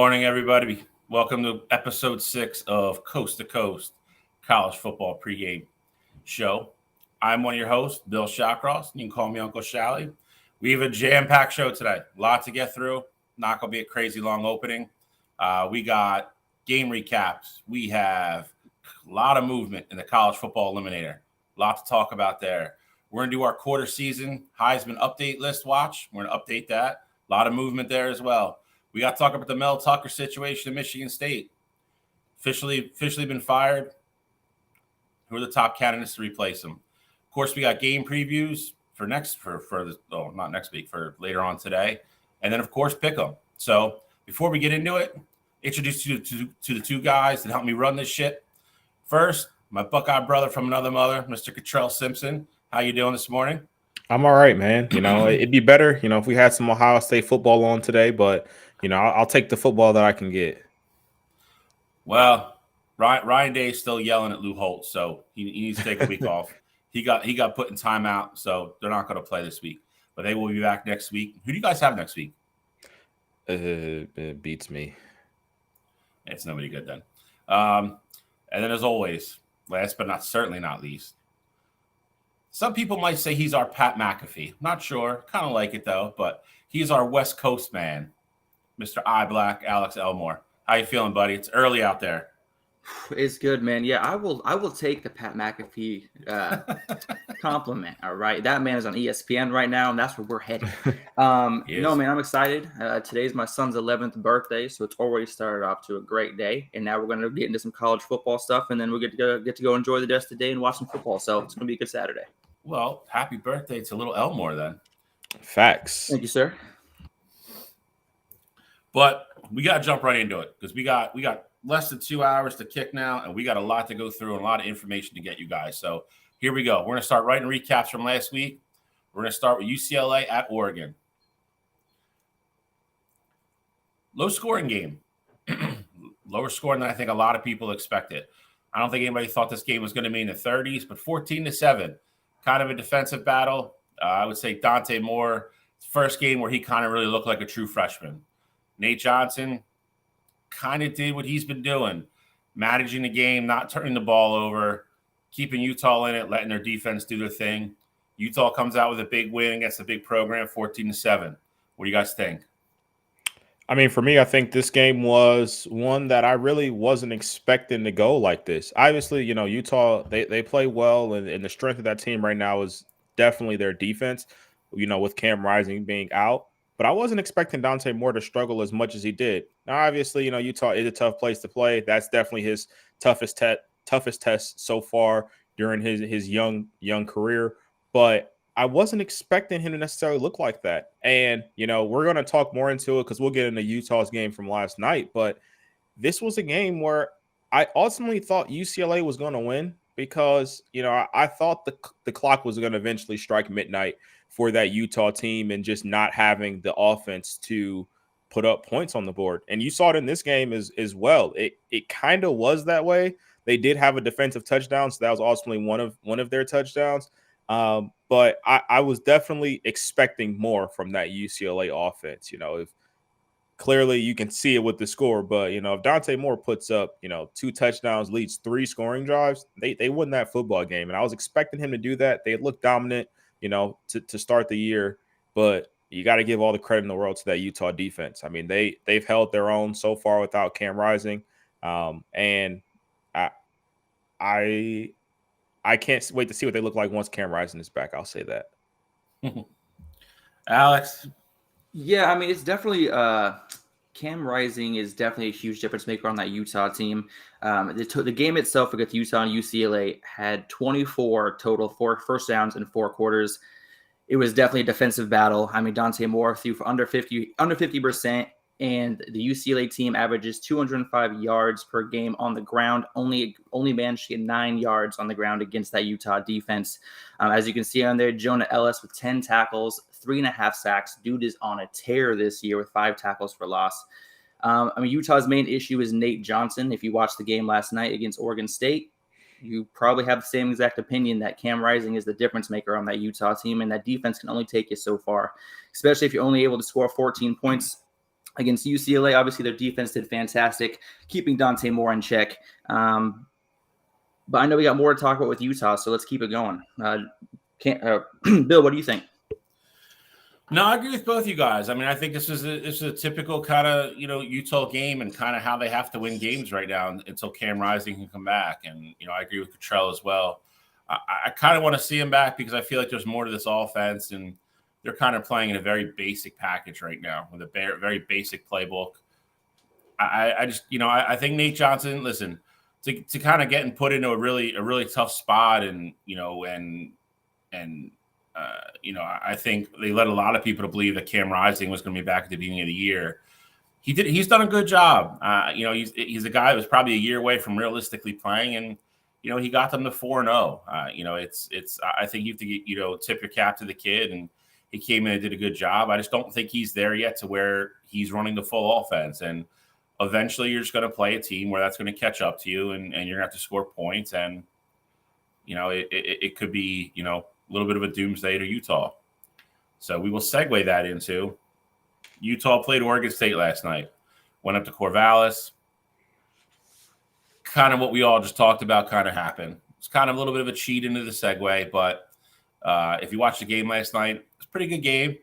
morning, everybody. Welcome to episode 6 of Coast to Coast College Football Pregame Show. I'm one of your hosts, Bill Shawcross. You can call me Uncle Shally. We have a jam-packed show today. A lot to get through. Not going to be a crazy long opening. We got game recaps. We have a lot of movement in the College Football Eliminator. A lot to talk about there. We're going to do our quarter season Heisman update list watch. We're going to update that. A lot of movement there as well. We got to talk about the Mel Tucker situation in Michigan State. Officially been fired. Who are the top candidates to replace him? Of course, we got game previews for not next week, for later on today. And then, of course, pick 'em. So before we get into it, introduce you to the two guys that help me run this shit. First, my Buckeye brother from another mother, Mr. Cottrell Simpson. How you doing this morning? I'm all right, man. It'd be better, if we had some Ohio State football on today, but, I'll take the football that I can get. Well, Ryan Day is still yelling at Lou Holtz, so he needs to take a week off. He got put in timeout, so they're not going to play this week. But they will be back next week. Who do you guys have next week? It beats me. It's nobody good then. And then, as always, last but certainly not least, some people might say he's our Pat McAfee. Not sure. Kind of like it, though. But he's our West Coast man, Mr. I Black, Alex Elmore. How you feeling, buddy? It's early out there. It's good, man. Yeah, I will take the Pat McAfee compliment. All right, that man is on ESPN right now, and that's where we're headed. No, man, I'm excited. Today's my son's 11th birthday, so it's already started off to a great day. And now we're going to get into some college football stuff, and then we'll get to go enjoy the rest of the day and watch some football. So it's going to be a good Saturday. Well, happy birthday to little Elmore then. Facts. Thank you, sir. But we got to jump right into it because we got less than 2 hours to kick now, and we got a lot to go through and a lot of information to get you guys. So here we go. We're going to start writing recaps from last week. We're going to start with UCLA at Oregon. Low-scoring game. Lower scoring than I think a lot of people expected. I don't think anybody thought this game was going to be in the 30s, but 14-7. Kind of a defensive battle. I would say Dante Moore, first game where he kind of really looked like a true freshman. Nate Johnson kind of did what he's been doing, managing the game, not turning the ball over, keeping Utah in it, letting their defense do their thing. Utah comes out with a big win against a big program, 14-7. What do you guys think? I mean, for me, I think this game was one that I really wasn't expecting to go like this. Obviously, Utah, they play well, and the strength of that team right now is definitely their defense, with Cam Rising being out. But I wasn't expecting Dante Moore to struggle as much as he did. Now, obviously, Utah is a tough place to play. That's definitely his toughest test so far during his young career. But I wasn't expecting him to necessarily look like that. And, we're going to talk more into it because we'll get into Utah's game from last night. But this was a game where I ultimately thought UCLA was going to win because, I thought the clock was going to eventually strike midnight for that Utah team and just not having the offense to put up points on the board. And you saw it in this game as well. It kind of was that way. They did have a defensive touchdown, so that was ultimately one of their touchdowns. But I was definitely expecting more from that UCLA offense. If clearly you can see it with the score, but if Dante Moore puts up 2 touchdowns, leads 3 scoring drives, they win that football game. And I was expecting him to do that. They looked dominant, to start the year, but you got to give all the credit in the world to that Utah defense. I mean, they've held their own so far without Cam Rising, and I can't wait to see what they look like once Cam Rising is back. I'll say that. Alex? Yeah, I mean, it's definitely Cam Rising is definitely a huge difference maker on that Utah team. The game itself against Utah and UCLA had 24 total first downs in 4 quarters. It was definitely a defensive battle. I mean, Dante Moore threw for under 50%, and the UCLA team averages 205 yards per game on the ground. Only managed to get 9 yards on the ground against that Utah defense. As you can see on there, Jonah Ellis with 10 tackles, 3.5 sacks. Dude is on a tear this year with 5 tackles for loss. Utah's main issue is Nate Johnson. If you watched the game last night against Oregon State, you probably have the same exact opinion that Cam Rising is the difference maker on that Utah team, and that defense can only take you so far, especially if you're only able to score 14 points against UCLA. Obviously, their defense did fantastic, keeping Dante Moore in check. But I know we got more to talk about with Utah, so let's keep it going. Bill, what do you think? No, I agree with both you guys. I mean, I think this is a typical kind of Utah game and kind of how they have to win games right now until Cam Rising can come back. And I agree with Cottrell as well. I kind of want to see him back because I feel like there's more to this offense, and they're kind of playing in a very basic package right now with a very basic playbook. I just I think Nate Johnson, listen, to kind of getting put into a really tough spot, and I think they led a lot of people to believe that Cam Rising was going to be back at the beginning of the year. He's done a good job. He's a guy who was probably a year away from realistically playing, and he got them to 4-0. I think you have to tip your cap to the kid, and he came in and did a good job. I just don't think he's there yet to where he's running the full offense, and eventually you're just going to play a team where that's going to catch up to you, and you're going to have to score points, and it could be a little bit of a doomsday to Utah. So we will segue that into Utah played Oregon State last night. Went up to Corvallis. Kind of what we all just talked about kind of happened. It's kind of a little bit of a cheat into the segue, but if you watched the game last night, it's a pretty good game.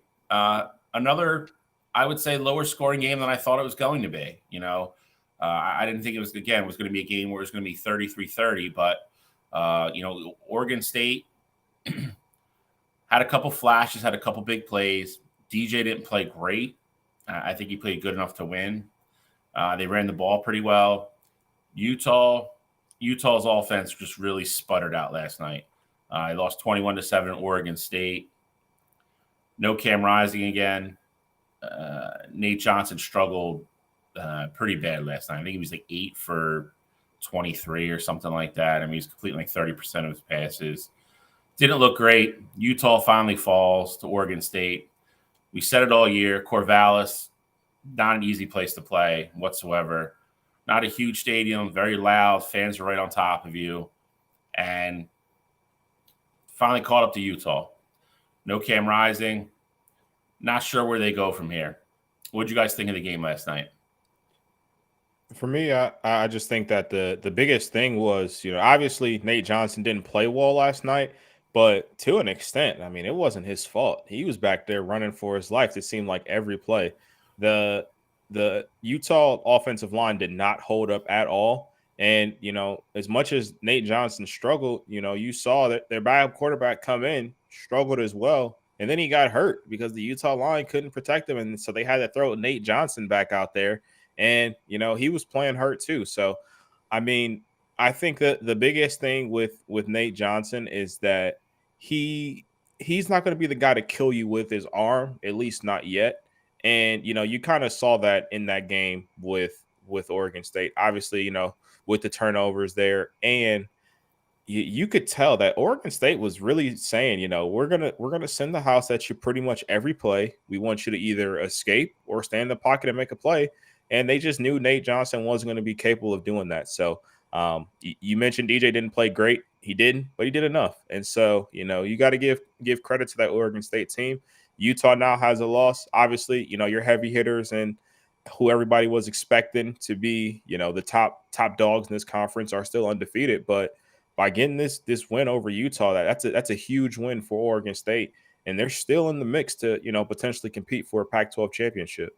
Another, I would say, lower scoring game than I thought it was going to be. I didn't think it was going to be a game where it was going to be 33-30, but Oregon State had a couple flashes, had a couple big plays. DJ didn't play great. I think he played good enough to win. They ran the ball pretty well. Utah's offense just really sputtered out last night. They lost 21-7 at Oregon State. No Cam Rising again. Nate Johnson struggled pretty bad last night. I think he was like 8 for 23 or something like that. I mean, he's completing like 30% of his passes. Didn't look great. Utah finally falls to Oregon State. We said it all year. Corvallis, not an easy place to play whatsoever. Not a huge stadium, very loud. Fans are right on top of you. And finally caught up to Utah. No Cam Rising. Not sure where they go from here. What did you guys think of the game last night? For me, I just think that the biggest thing was, obviously Nate Johnson didn't play well last night, but to an extent, I mean, it wasn't his fault. He was back there running for his life. It seemed like every play. The Utah offensive line did not hold up at all. And, as much as Nate Johnson struggled, you saw that their backup quarterback come in, struggled as well. And then he got hurt because the Utah line couldn't protect him. And so they had to throw Nate Johnson back out there. And, he was playing hurt too. So, I mean, I think that the biggest thing with Nate Johnson is that he's not going to be the guy to kill you with his arm, at least not yet. And, you kind of saw that in that game with Oregon State, obviously, with the turnovers there. And you could tell that Oregon State was really saying, we're going to send the house at you pretty much every play. We want you to either escape or stay in the pocket and make a play. And they just knew Nate Johnson wasn't going to be capable of doing that. So you mentioned DJ didn't play great. He didn't, but he did enough. And so, you got to give credit to that Oregon State team. Utah now has a loss. Obviously, your heavy hitters and who everybody was expecting to be, the top dogs in this conference are still undefeated. But by getting this win over Utah, that's a huge win for Oregon State. And they're still in the mix to, potentially compete for a Pac-12 championship.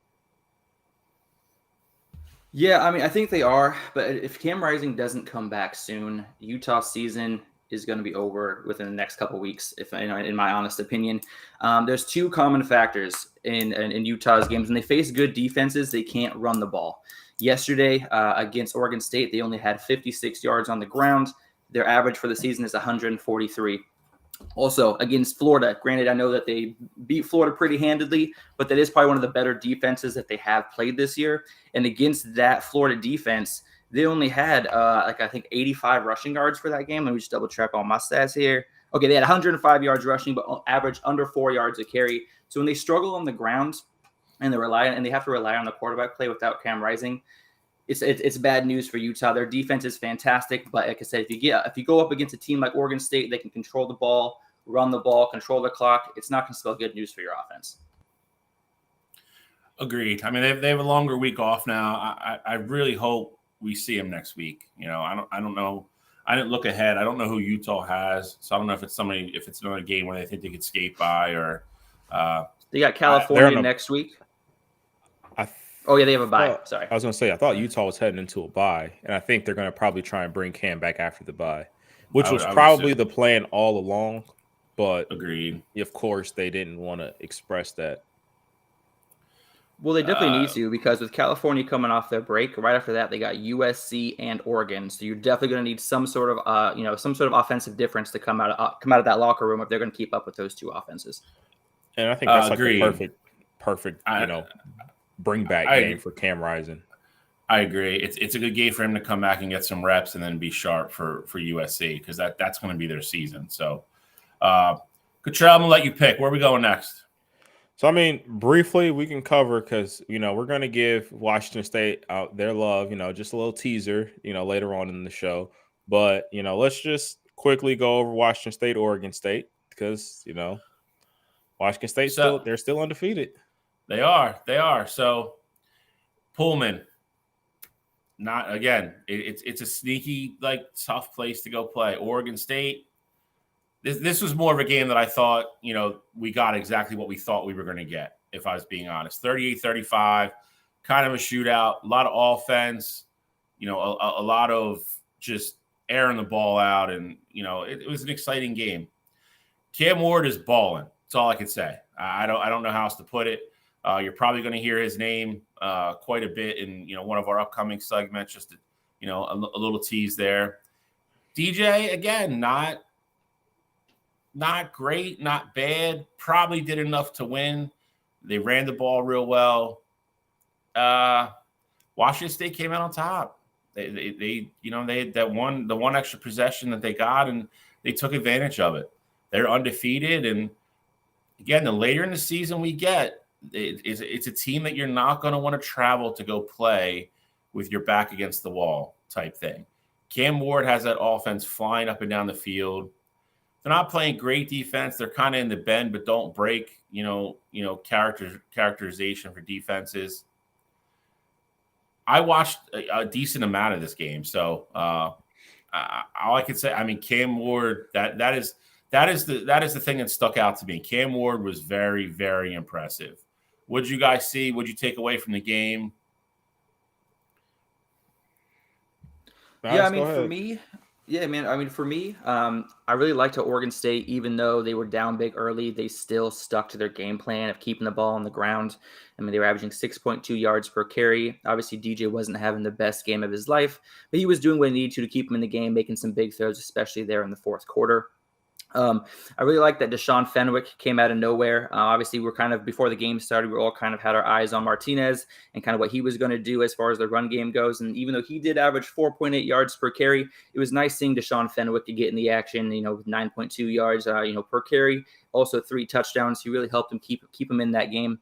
Yeah, I mean, I think they are. But if Cam Rising doesn't come back soon, Utah's season is going to be over within the next couple of weeks, in my honest opinion. There's two common factors in Utah's games. When they face good defenses, they can't run the ball. Yesterday against Oregon State, they only had 56 yards on the ground. Their average for the season is 143. Also, against Florida, granted, I know that they beat Florida pretty handedly, but that is probably one of the better defenses that they have played this year. And against that Florida defense, they only had, I think 85 rushing yards for that game. Let me just double check all my stats here. Okay, they had 105 yards rushing, but average under 4 yards a carry. So when they struggle on the ground and they have to rely on the quarterback play without Cam Rising, it's bad news for Utah. Their defense is fantastic, but like I said, if you go up against a team like Oregon State, they can control the ball, run the ball, control the clock. It's not going to spell good news for your offense. Agreed. I mean, they have a longer week off now. I really hope we see him next week. I don't know. I didn't look ahead. I don't know who Utah has, so I don't know if it's another game where they think they could skate by or. They got California next week. Oh yeah, they have a bye. Sorry, I was going to say I thought Utah was heading into a bye, and I think they're going to probably try and bring Cam back after the bye, which was probably the plan all along. But agreed. Of course, they didn't want to express that. Well, they definitely need to, because with California coming off their break, right after that they got USC and Oregon. So you're definitely going to need some sort of offensive difference to come out of that locker room if they're going to keep up with those two offenses. And I think that's like the perfect bring back game for Cam Rising. I agree. It's a good game for him to come back and get some reps and then be sharp for USC, because that's going to be their season. So, Cottrell, I'm going to let you pick. Where are we going next? So, I mean, briefly, we can cover because, we're going to give Washington State their love, just a little teaser, later on in the show. But, let's just quickly go over Washington State, Oregon State, because, Washington State they're still undefeated. They are. So, Pullman, not again. It's a sneaky, tough place to go play. Oregon State. This was more of a game that I thought, we got exactly what we thought we were going to get, if I was being honest. 38-35, kind of a shootout, a lot of offense, a lot of just airing the ball out, and, it was an exciting game. Cam Ward is balling. That's all I can say. I don't know how else to put it. You're probably going to hear his name quite a bit in, one of our upcoming segments, just, a little tease there. DJ, again, not great, not bad. Probably did enough to win. They ran the ball real well. Washington State came out on top. They had the one extra possession that they got, and they took advantage of it. They're undefeated, and again, the later in the season we get, it's a team that you're not going to want to travel to go play with your back against the wall type thing. Cam Ward has that offense flying up and down the field. They're not playing great defense. They're kind of in the bend but don't break, characterization for defenses. I watched a decent amount of this game, so all I can say, I mean, Cam Ward, that is the thing that stuck out to me. Cam Ward was very, very impressive. What did you guys see? What did you take away from the game? Yeah, for me, I really liked how Oregon State, even though they were down big early, they still stuck to their game plan of keeping the ball on the ground. I mean, they were averaging 6.2 yards per carry. Obviously, DJ wasn't having the best game of his life, but he was doing what he needed to keep him in the game, making some big throws, especially there in the fourth quarter. I really like that Deshaun Fenwick came out of nowhere. Obviously, we're kind of, before the game started, we all kind of had our eyes on Martinez and kind of what he was going to do as far as the run game goes. And even though he did average 4.8 yards per carry, it was nice seeing Deshaun Fenwick to get in the action, with 9.2 yards, per carry, also 3 touchdowns. He really helped him keep him in that game.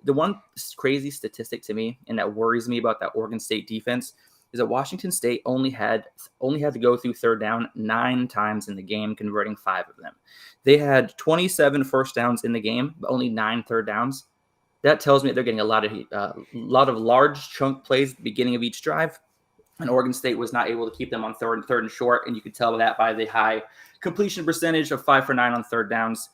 The one crazy statistic to me, and that worries me about that Oregon State defense, is that Washington State only had to go through third down 9 times in the game, converting 5 of them. They had 27 first downs in the game, but only 9 third downs. That tells me they're getting a lot of large chunk plays at the beginning of each drive, and Oregon State was not able to keep them on third and short, and you could tell that by the high completion percentage of 5 for 9 on third downs.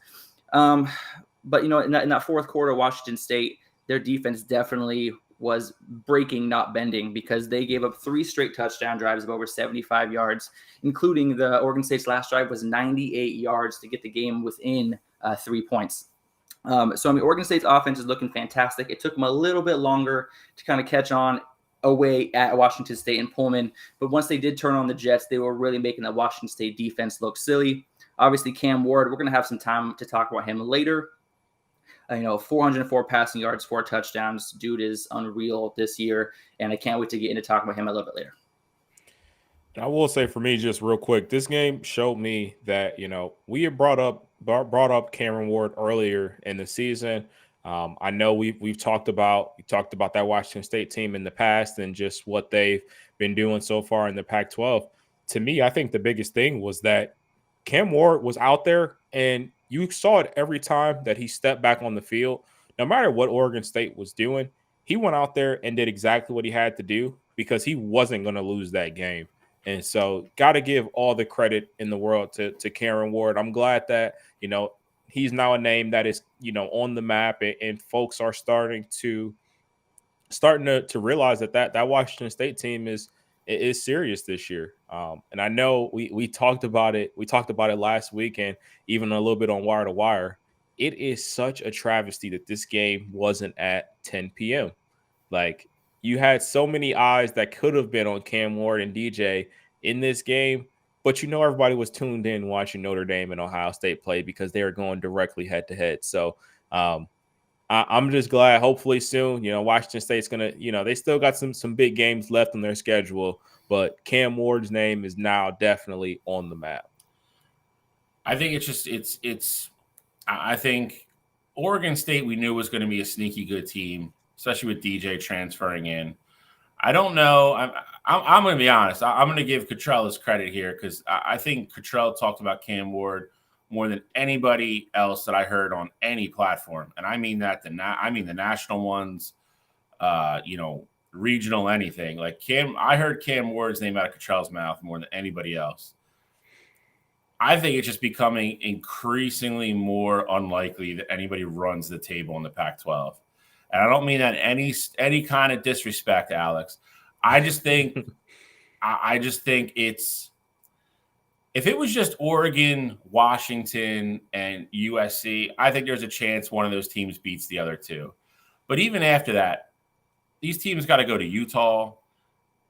But in that fourth quarter, Washington State, their defense definitely was breaking, not bending, because they gave up 3 straight touchdown drives of over 75 yards, including the Oregon State's last drive was 98 yards to get the game within 3 points. Oregon State's offense is looking fantastic. It took them a little bit longer to kind of catch on away at Washington State and Pullman, but once they did turn on the Jets, they were really making the Washington State defense look silly. Obviously, Cam Ward, we're going to have some time to talk about him later. 404 passing yards, 4 touchdowns. Dude is unreal this year, and I can't wait to get into talking about him a little bit later. I will say, for me, just real quick, this game showed me that we had brought up Cameron Ward earlier in the season. I know we've talked about that Washington State team in the past and just what they've been doing so far in the Pac-12. To me, I think the biggest thing was that Cam Ward was out there, and you saw it every time that he stepped back on the field. No matter what Oregon State was doing, he went out there and did exactly what he had to do because he wasn't going to lose that game. And so got to give all the credit in the world to Karen Ward. I'm glad that, he's now a name that is, on the map, and folks are starting to realize that Washington State team is serious this year. And I know we talked about it. We talked about it last week and even a little bit on Wire to Wire. It is such a travesty that this game wasn't at 10 p.m. Like, you had so many eyes that could have been on Cam Ward and DJ in this game, but everybody was tuned in watching Notre Dame and Ohio State play because they were going directly head to head. So I'm just glad. Hopefully soon, Washington State's gonna, they still got some big games left on their schedule, but Cam Ward's name is now definitely on the map. I think it's. I think Oregon State, we knew was going to be a sneaky good team, especially with DJ transferring in. I don't know. I'm going to be honest. I'm going to give Cottrell his credit here because I think Cottrell talked about Cam Ward more than anybody else that I heard on any platform, and I mean that. I mean the national ones, regional, anything like Cam. I heard Cam Ward's name out of Cottrell's mouth more than anybody else. I think it's just becoming increasingly more unlikely that anybody runs the table in the Pac-12. And I don't mean that any kind of disrespect, Alex. I just think it's, if it was just Oregon, Washington, and USC, I think there's a chance one of those teams beats the other two. But even after that, these teams got to go to Utah.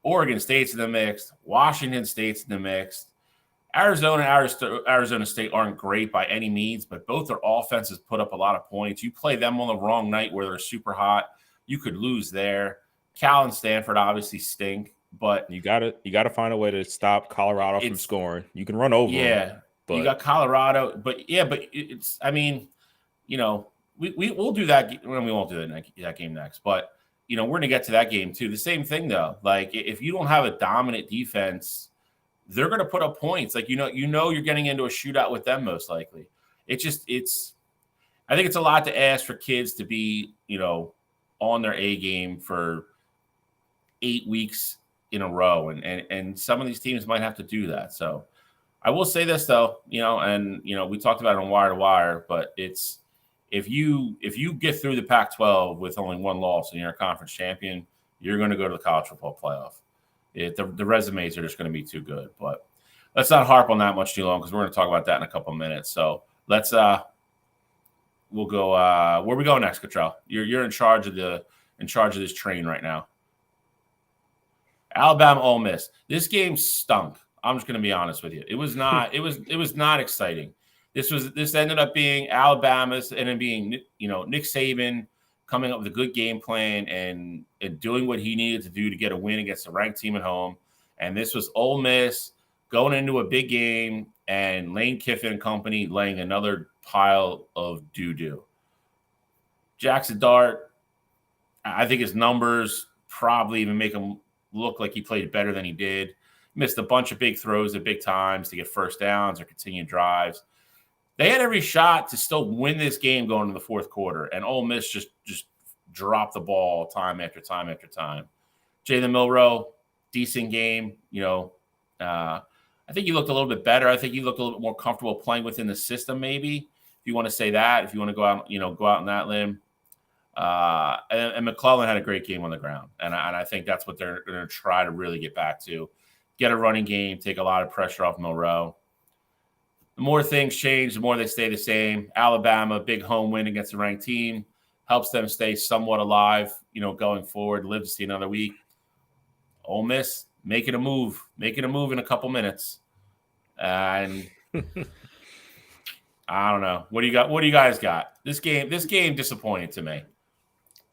Oregon State's in the mix. Washington State's in the mix. Arizona State aren't great by any means, but both their offenses put up a lot of points. You play them on the wrong night where they're super hot, you could lose there. Cal and Stanford obviously stink, but you gotta find a way to stop Colorado from scoring. You can run over them, but you got Colorado, but it's. I mean, we'll do that. We won't do that game next, but we're gonna get to that game too. The same thing though. Like, if you don't have a dominant defense, they're going to put up points. Like, you're getting into a shootout with them most likely. I think it's a lot to ask for kids to be, on their A game for 8 weeks in a row. And some of these teams might have to do that. So I will say this though, we talked about it on Wire to Wire, but it's, if you get through the Pac-12 with only one loss and you're a conference champion, you're going to go to the college football playoff. The resumes are just going to be too good, but let's not harp on that much too long because we're going to talk about that in a couple of minutes. So let's we'll go where we go next, Cottrell. You're in charge of this train right now. Alabama Ole Miss. This game stunk. I'm just going to be honest with you. It was not. It was not exciting. This ended up being Alabama's and then being Nick Saban coming up with a good game plan and doing what he needed to do to get a win against a ranked team at home. And this was Ole Miss going into a big game and Lane Kiffin and company laying another pile of doo-doo. Jackson Dart, I think his numbers probably even make him look like he played better than he did. Missed a bunch of big throws at big times to get first downs or continue drives. They had every shot to still win this game going into the fourth quarter, and Ole Miss just dropped the ball time after time after time. Jalen Milroe, decent game. I think he looked a little bit better. I think he looked a little bit more comfortable playing within the system, maybe, if you want to say that, if you want to go out on that limb. And McClellan had a great game on the ground, and I think that's what they're going to try to really get back to. Get a running game, take a lot of pressure off Milroe. The more things change, the more they stay the same. Alabama, big home win against a ranked team, helps them stay somewhat alive, going forward, live to see another week. Ole Miss making a move in a couple minutes. And I don't know. What do you got? What do you guys got? This game disappointed to me.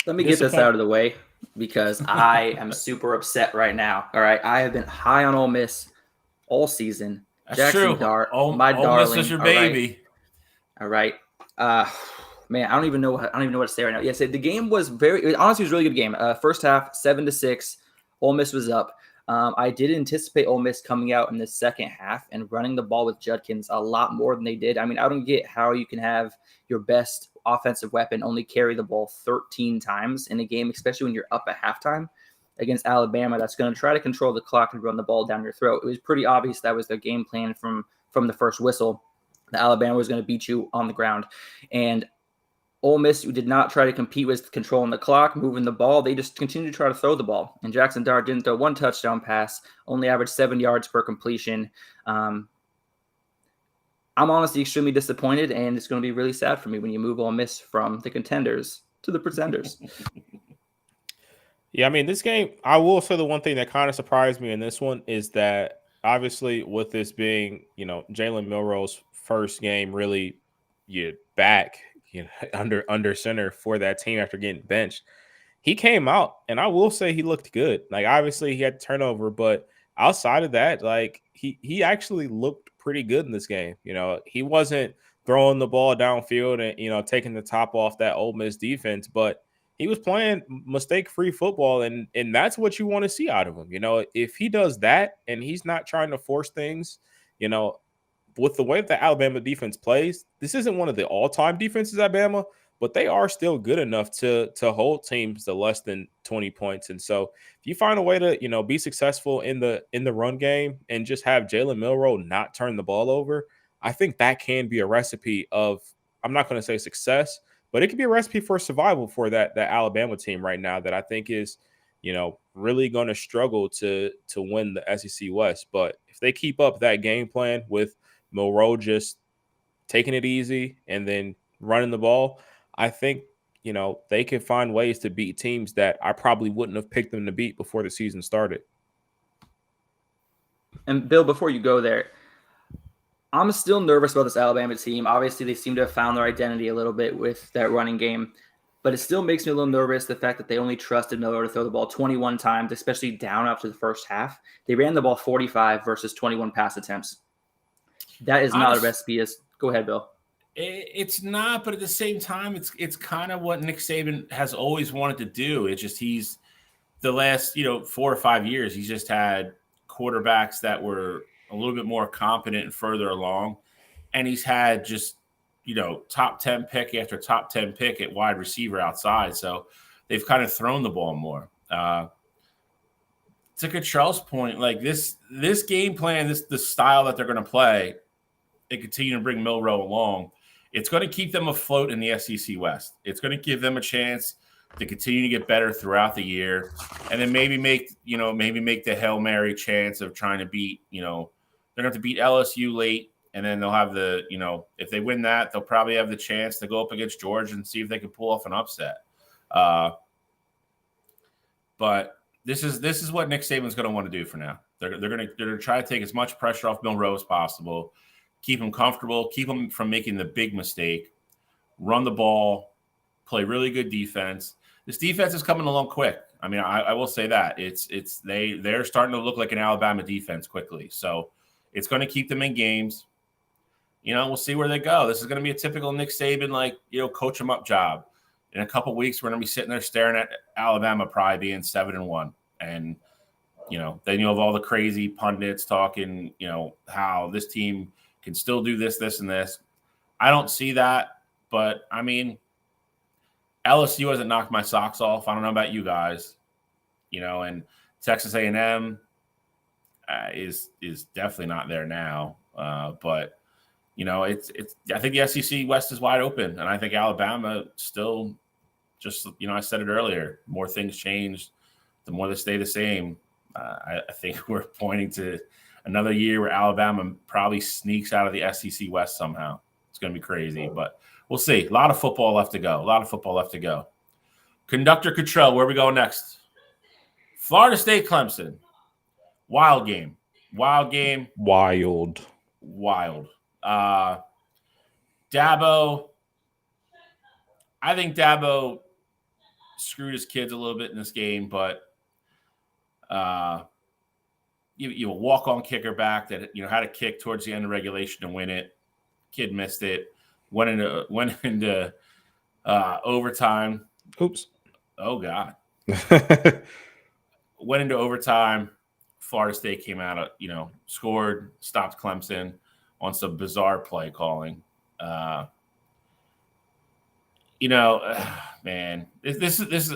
Let me get this out of the way because I am super upset right now. All right. I have been high on Ole Miss all season. That's Jackson true. Dart, my darling. Ole Miss is your baby. All right. Man, I don't even know what to say right now. Yes, the game was honestly, it was a really good game. First half, 7-6. Ole Miss was up. I did anticipate Ole Miss coming out in the second half and running the ball with Judkins a lot more than they did. I mean, I don't get how you can have your best offensive weapon only carry the ball 13 times in a game, especially when you're up at halftime against Alabama that's going to try to control the clock and run the ball down your throat. It was pretty obvious that was their game plan from the first whistle. That Alabama was going to beat you on the ground. And Ole Miss did not try to compete with controlling the clock, moving the ball. They just continued to try to throw the ball. And Jackson Dart didn't throw one touchdown pass, only averaged 7 yards per completion. I'm honestly extremely disappointed, and it's going to be really sad for me when you move Ole Miss from the contenders to the pretenders. Yeah, I mean, this game, I will say the one thing that kind of surprised me in this one is that obviously with this being, Jalen Milroe's first game really back, under center for that team after getting benched, he came out and I will say he looked good. Like, obviously he had turnover, but outside of that, like he actually looked pretty good in this game. He wasn't throwing the ball downfield and, taking the top off that Ole Miss defense, but he was playing mistake-free football, and that's what you want to see out of him. If he does that and he's not trying to force things, with the way that the Alabama defense plays, this isn't one of the all-time defenses at Bama, but they are still good enough to hold teams to less than 20 points. And so if you find a way to, be successful in the run game and just have Jalen Milroe not turn the ball over, I think that can be a recipe of, I'm not going to say success, but it could be a recipe for survival for that Alabama team right now that I think is, really going to struggle to win the SEC West. But if they keep up that game plan with Milroe just taking it easy and then running the ball, I think, they can find ways to beat teams that I probably wouldn't have picked them to beat before the season started. And Bill, before you go there, I'm still nervous about this Alabama team. Obviously, they seem to have found their identity a little bit with that running game, but it still makes me a little nervous, the fact that they only trusted Miller to throw the ball 21 times, especially down after the first half. They ran the ball 45 versus 21 pass attempts. That is not a recipe. Go ahead, Bill. It's not, but at the same time, it's kind of what Nick Saban has always wanted to do. It's just he's the last 4 or 5 years, he's just had quarterbacks that were a little bit more competent and further along, and he's had just top 10 pick after top 10 pick at wide receiver outside. So they've kind of thrown the ball more. To Cottrell's point, like this game plan, the style that they're going to play, they continue to bring Milroe along. It's going to keep them afloat in the SEC West. It's going to give them a chance to continue to get better throughout the year, and then maybe make the Hail Mary chance of trying to beat, they're going to have to beat LSU late, and then they'll have the, if they win that, they'll probably have the chance to go up against Georgia and see if they can pull off an upset. But this is what Nick Saban's going to want to do for now. They're going to try to take as much pressure off Milroe as possible, keep him comfortable, keep him from making the big mistake, run the ball, play really good defense. This defense is coming along quick. I mean, I will say that they're starting to look like an Alabama defense quickly. So it's going to keep them in games. We'll see where they go. This is going to be a typical Nick Saban, coach them up job. In a couple weeks, we're going to be sitting there staring at Alabama probably being 7-1. And, then you'll have all the crazy pundits talking, how this team can still do this, this, and this. I don't see that. But, I mean, LSU hasn't knocked my socks off. I don't know about you guys, and Texas A&M is definitely not there now. But it's I think the SEC West is wide open, and I think Alabama still just I said it earlier. More things change, the more they stay the same. I think we're pointing to another year where Alabama probably sneaks out of the SEC West somehow. It's going to be crazy, but we'll see. A lot of football left to go. Conductor Cottrell, where we go next? Florida State, Clemson. Wild game. Wild. Dabo. I think Dabo screwed his kids a little bit in this game, but you a walk-on kicker back that had a kick towards the end of regulation to win it. Kid missed it. Went into overtime. Oops. Oh God. Went into overtime. Florida State came out, scored, stopped Clemson on some bizarre play calling. Man, this is.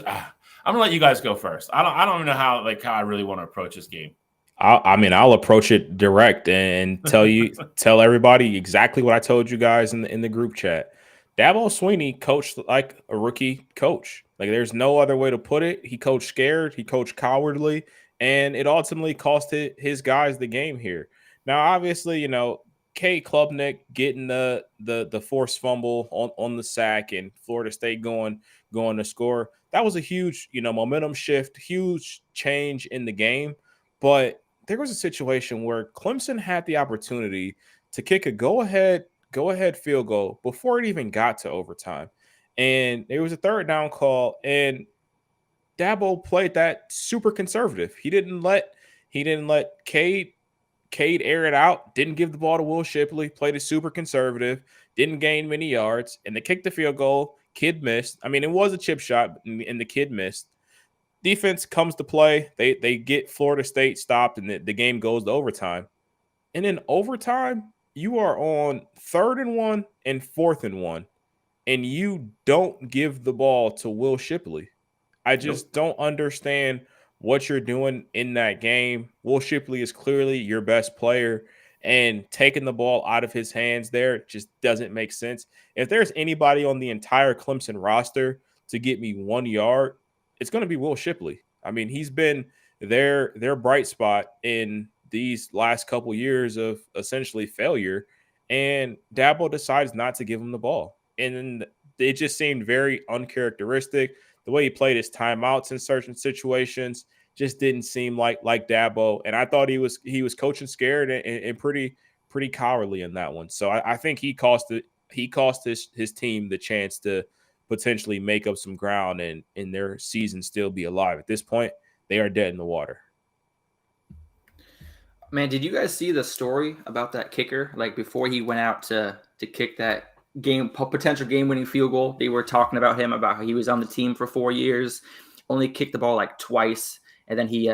I'm gonna let you guys go first. I don't even know how I really want to approach this game. I'll approach it direct and tell everybody exactly what I told you guys in the group chat. Dabo Swinney coached like a rookie coach. Like there's no other way to put it. He coached scared, he coached cowardly, and it ultimately cost his guys the game here. Now, obviously, Cade Klubnik getting the forced fumble on the sack and Florida State going to score. That was a huge, momentum shift, huge change in the game. But there was a situation where Clemson had the opportunity to kick a go ahead field goal before it even got to overtime. And there was a third down call, and Dabo played that super conservative. He didn't let Cade air it out, didn't give the ball to Will Shipley, played it super conservative, didn't gain many yards, and they kicked the field goal. Kid missed. I mean, it was a chip shot, and the kid missed. Defense comes to play. They get Florida State stopped, and the game goes to overtime. And in overtime, you are on 3rd and 1 and 4th and 1, and you don't give the ball to Will Shipley. I just don't understand what you're doing in that game. Will Shipley is clearly your best player, and taking the ball out of his hands there just doesn't make sense. If there's anybody on the entire Clemson roster to get me 1 yard, it's going to be Will Shipley. I mean, he's been their bright spot in these last couple years of essentially failure, and Dabo decides not to give him the ball. And it just seemed very uncharacteristic. The way he played his timeouts in certain situations just didn't seem like Dabo. And I thought he was coaching scared and pretty cowardly in that one. So I think he cost his team the chance to potentially make up some ground and in their season still be alive. At this point, they are dead in the water. Man, did you guys see the story about that kicker? Like before he went out to kick that potential game-winning field goal, they were talking about him, about how he was on the team for 4 years, only kicked the ball like twice, and then he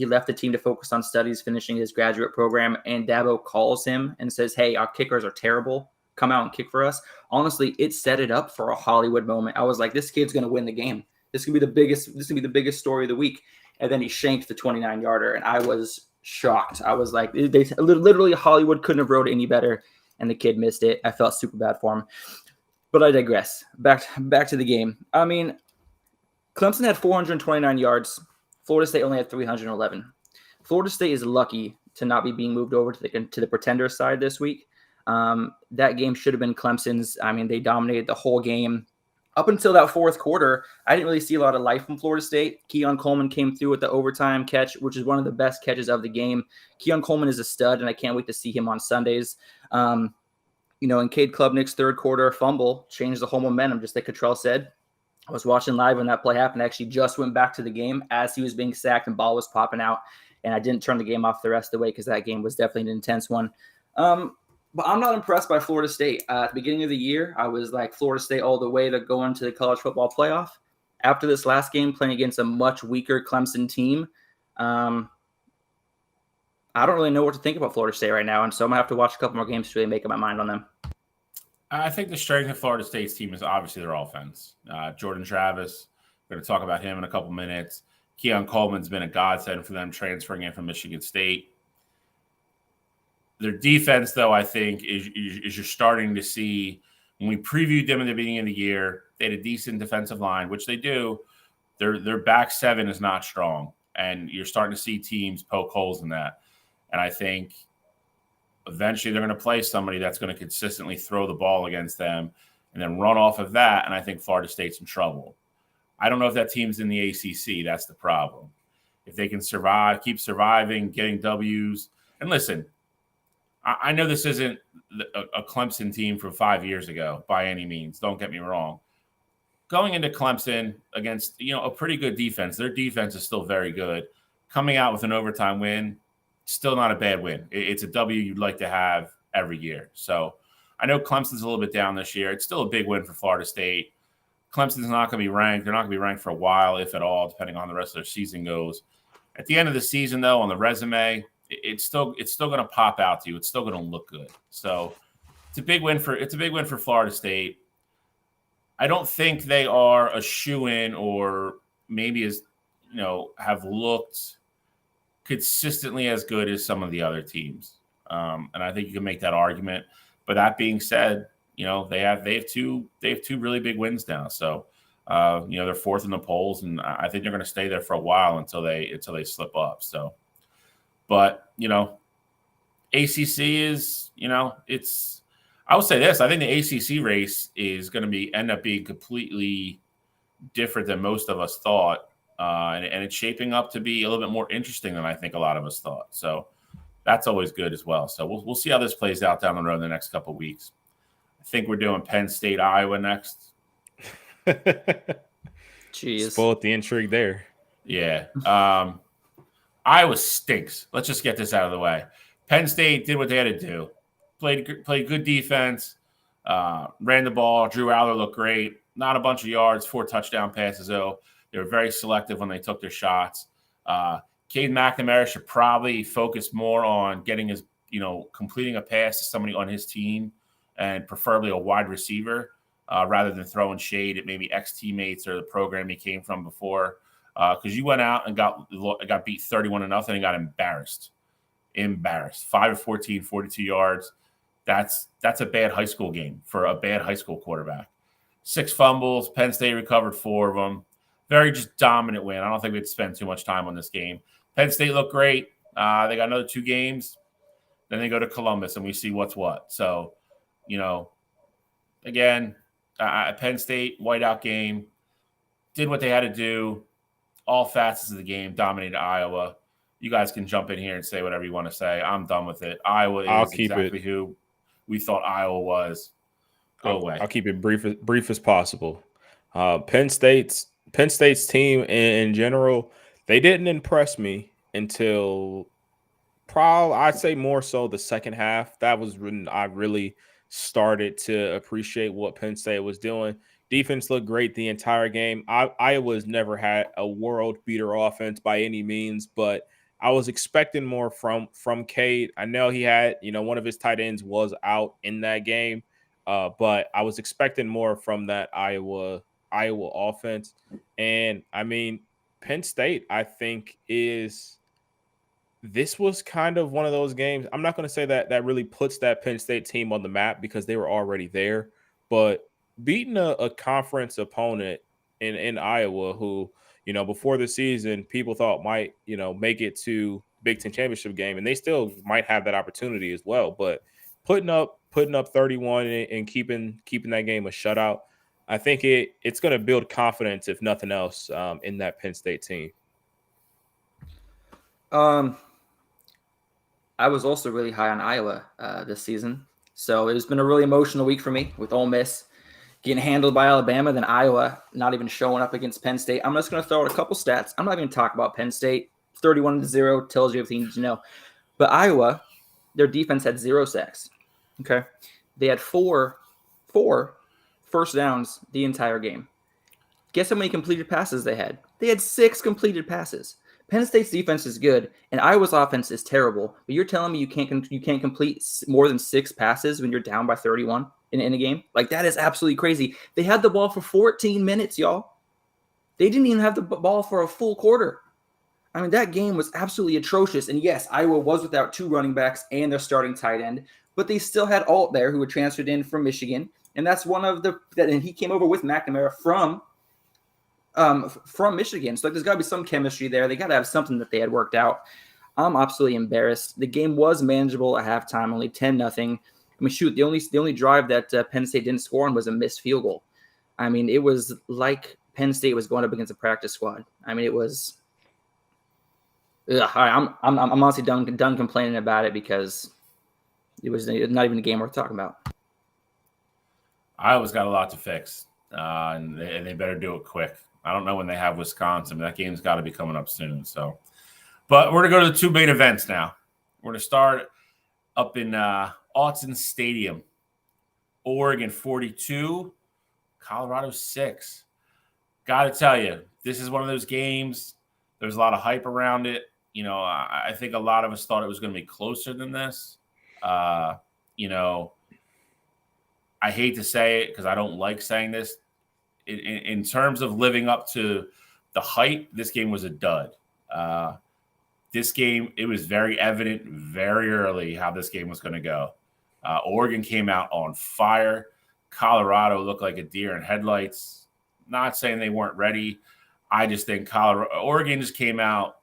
left the team to focus on studies, finishing his graduate program. And Dabo calls him and says, "Hey, our kickers are terrible. Come out and kick for us." Honestly, it set it up for a Hollywood moment. I was like, this kid's going to win the game. This could be the biggest story of the week. And then he shanked the 29-yarder, and I was shocked. I was like, they literally Hollywood couldn't have wrote it any better, and the kid missed it. I felt super bad for him. But I digress. Back to the game. I mean, Clemson had 429 yards. Florida State only had 311. Florida State is lucky to not be being moved over to the Pretender side this week. That game should have been Clemson's. I mean, they dominated the whole game. Up until that fourth quarter, I didn't really see a lot of life from Florida State. Keon Coleman came through with the overtime catch, which is one of the best catches of the game. Keon Coleman is a stud, and I can't wait to see him on Sundays. And Cade Klubnik's third quarter fumble changed the whole momentum, just like Cottrell said. I was watching live when that play happened. I actually just went back to the game as he was being sacked and ball was popping out, and I didn't turn the game off the rest of the way because that game was definitely an intense one. But I'm not impressed by Florida State. At the beginning of the year, I was like Florida State all the way to go into the college football playoff. After this last game, playing against a much weaker Clemson team, I don't really know what to think about Florida State right now, and so I'm going to have to watch a couple more games to really make up my mind on them. I think the strength of Florida State's team is obviously their offense. Jordan Travis, we're going to talk about him in a couple minutes. Keon Coleman's been a godsend for them transferring in from Michigan State. Their defense, though, I think, is you're starting to see. When we previewed them in the beginning of the year, they had a decent defensive line, which they do. Their back seven is not strong, and you're starting to see teams poke holes in that. And I think eventually they're going to play somebody that's going to consistently throw the ball against them and then run off of that, and I think Florida State's in trouble. I don't know if that team's in the ACC. That's the problem. If they can survive, keep surviving, getting W's. And listen, I know this isn't a Clemson team from 5 years ago by any means. Don't get me wrong. Going into Clemson against, a pretty good defense, their defense is still very good. Coming out with an overtime win, still not a bad win. It's a W you'd like to have every year. So I know Clemson's a little bit down this year. It's still a big win for Florida State. Clemson's not going to be ranked. They're not going to be ranked for a while, if at all, depending on how the rest of their season goes. At the end of the season, though, on the resume, it's still going to pop out to you. It's still going to look good. So it's a big win for Florida State. I don't think they are a shoo-in or maybe have looked consistently as good as some of the other teams. And I think you can make that argument. But that being said, they have two really big wins now. So they're fourth in the polls, and I think they're going to stay there for a while until they slip up. So, but ACC is it's. I would say this: I think the ACC race is going to end up being completely different than most of us thought. And it's shaping up to be a little bit more interesting than I think a lot of us thought. So that's always good as well. So we'll see how this plays out down the road in the next couple of weeks. I think we're doing Penn State, Iowa next. Jeez. Spoiled the intrigue there. Yeah. Iowa stinks. Let's just get this out of the way. Penn State did what they had to do. Played good defense. Ran the ball. Drew Aller looked great. Not a bunch of yards, 4 touchdown passes, though. They were very selective when they took their shots. Cade McNamara should probably focus more on getting completing a pass to somebody on his team, and preferably a wide receiver, rather than throwing shade at maybe ex-teammates or the program he came from before. Because you went out and got beat 31-0 and got embarrassed. 5 of 14, 42 yards. That's a bad high school game for a bad high school quarterback. 6 fumbles. Penn State recovered 4 of them. Very just dominant win. I don't think we'd spend too much time on this game. Penn State looked great. They got another 2 games. Then they go to Columbus, and we see what's what. So, again, Penn State, whiteout game, did what they had to do. All facets of the game, dominated Iowa. You guys can jump in here and say whatever you want to say. I'm done with it. Iowa is exactly who we thought Iowa was. Go away. I'll keep it brief as possible. Penn State's team in general, they didn't impress me until probably, I'd say more so the second half. That was when I really started to appreciate what Penn State was doing. Defense looked great the entire game. Iowa's never had a world beater offense by any means, but I was expecting more from Cade. I know he had, one of his tight ends was out in that game, but I was expecting more from that Iowa offense. And I mean, Penn State, I think, this was kind of one of those games. I'm not going to say that really puts that Penn State team on the map because they were already there, but beating a conference opponent in Iowa who, before the season, people thought might, make it to Big Ten championship game, and they still might have that opportunity as well. But putting up 31 and keeping that game a shutout, I think it's going to build confidence, if nothing else, in that Penn State team. I was also really high on Iowa this season. So it's been a really emotional week for me with Ole Miss getting handled by Alabama, then Iowa not even showing up against Penn State. I'm just going to throw out a couple stats. I'm not even going to talk about Penn State. 31-0 tells you everything you need to know. But Iowa, their defense had 0 sacks. Okay. They had four first downs the entire game. Guess how many completed passes they had? They had 6 completed passes. Penn State's defense is good, and Iowa's offense is terrible. But you're telling me you can't complete more than 6 passes when you're down by 31 in a game? Like, that is absolutely crazy. They had the ball for 14 minutes, y'all. They didn't even have the ball for a full quarter. I mean, that game was absolutely atrocious. And yes, Iowa was without 2 running backs and their starting tight end, but they still had Alt there who had transferred in from Michigan, and that's one of and he came over with McNamara from Michigan. So there's got to be some chemistry there. They got to have something that they had worked out. I'm absolutely embarrassed. The game was manageable at halftime, only 10-0. I mean, shoot, the only drive that Penn State didn't score on was a missed field goal. I mean, it was like Penn State was going up against a practice squad. I mean, it was. All right, I'm honestly done complaining about it because it was not even a game worth talking about. Iowa's got a lot to fix, and they better do it quick. I don't know when they have Wisconsin. That game's got to be coming up soon. So, but we're going to go to the 2 main events now. We're going to start up in Autzen Stadium. Oregon 42, Colorado 6. Got to tell you, this is one of those games. There's a lot of hype around it. I think a lot of us thought it was going to be closer than this. I hate to say it because I don't like saying this. in terms of living up to the hype, this game was a dud. This game, it was very evident very early how this game was going to go. Oregon came out on fire. Colorado looked like a deer in headlights. Not saying they weren't ready. I just think Oregon just came out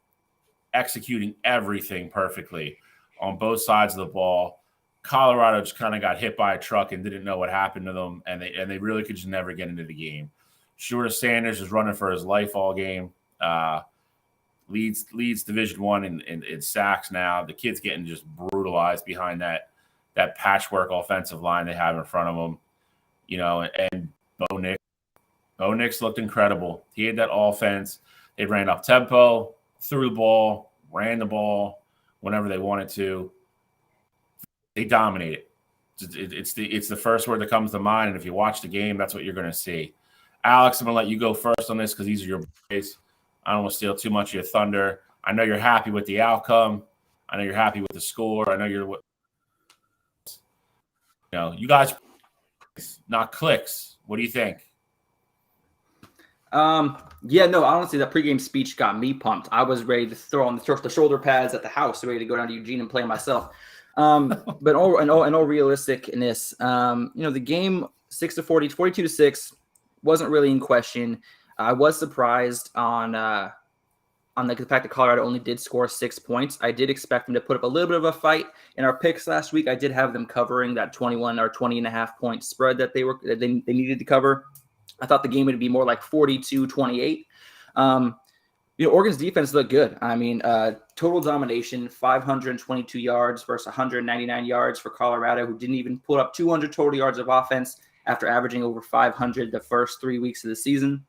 executing everything perfectly on both sides of the ball. Colorado just kind of got hit by a truck and didn't know what happened to them, and they really could just never get into the game. Shorter Sanders is running for his life all game. Leads Division I in sacks now. The kid's getting just brutalized behind that patchwork offensive line they have in front of them. And Bo Nix looked incredible. He had that offense. They ran up tempo, threw the ball, ran the ball whenever they wanted to. They dominated. It's the first word that comes to mind, and if you watch the game, that's what you're going to see. Alex, I'm going to let you go first on this because these are your boys. I don't want to steal too much of your thunder. I know you're happy with the outcome. I know you're happy with the score. I know you guys, not clicks. What do you think? Honestly, that pregame speech got me pumped. I was ready to throw on the shoulder pads at the house, ready to go down to Eugene and play myself. But in all realisticness, the game 6-40, 42-6 wasn't really in question. I was surprised on the fact that Colorado only did score 6 points. I did expect them to put up a little bit of a fight. In our picks last week, I did have them covering that 21 or 20.5 point spread that they needed to cover. I thought the game would be more like 42-28. Oregon's defense looked good. I mean, total domination, 522 yards versus 199 yards for Colorado, who didn't even put up 200 total yards of offense after averaging over 500 the first 3 weeks of the season.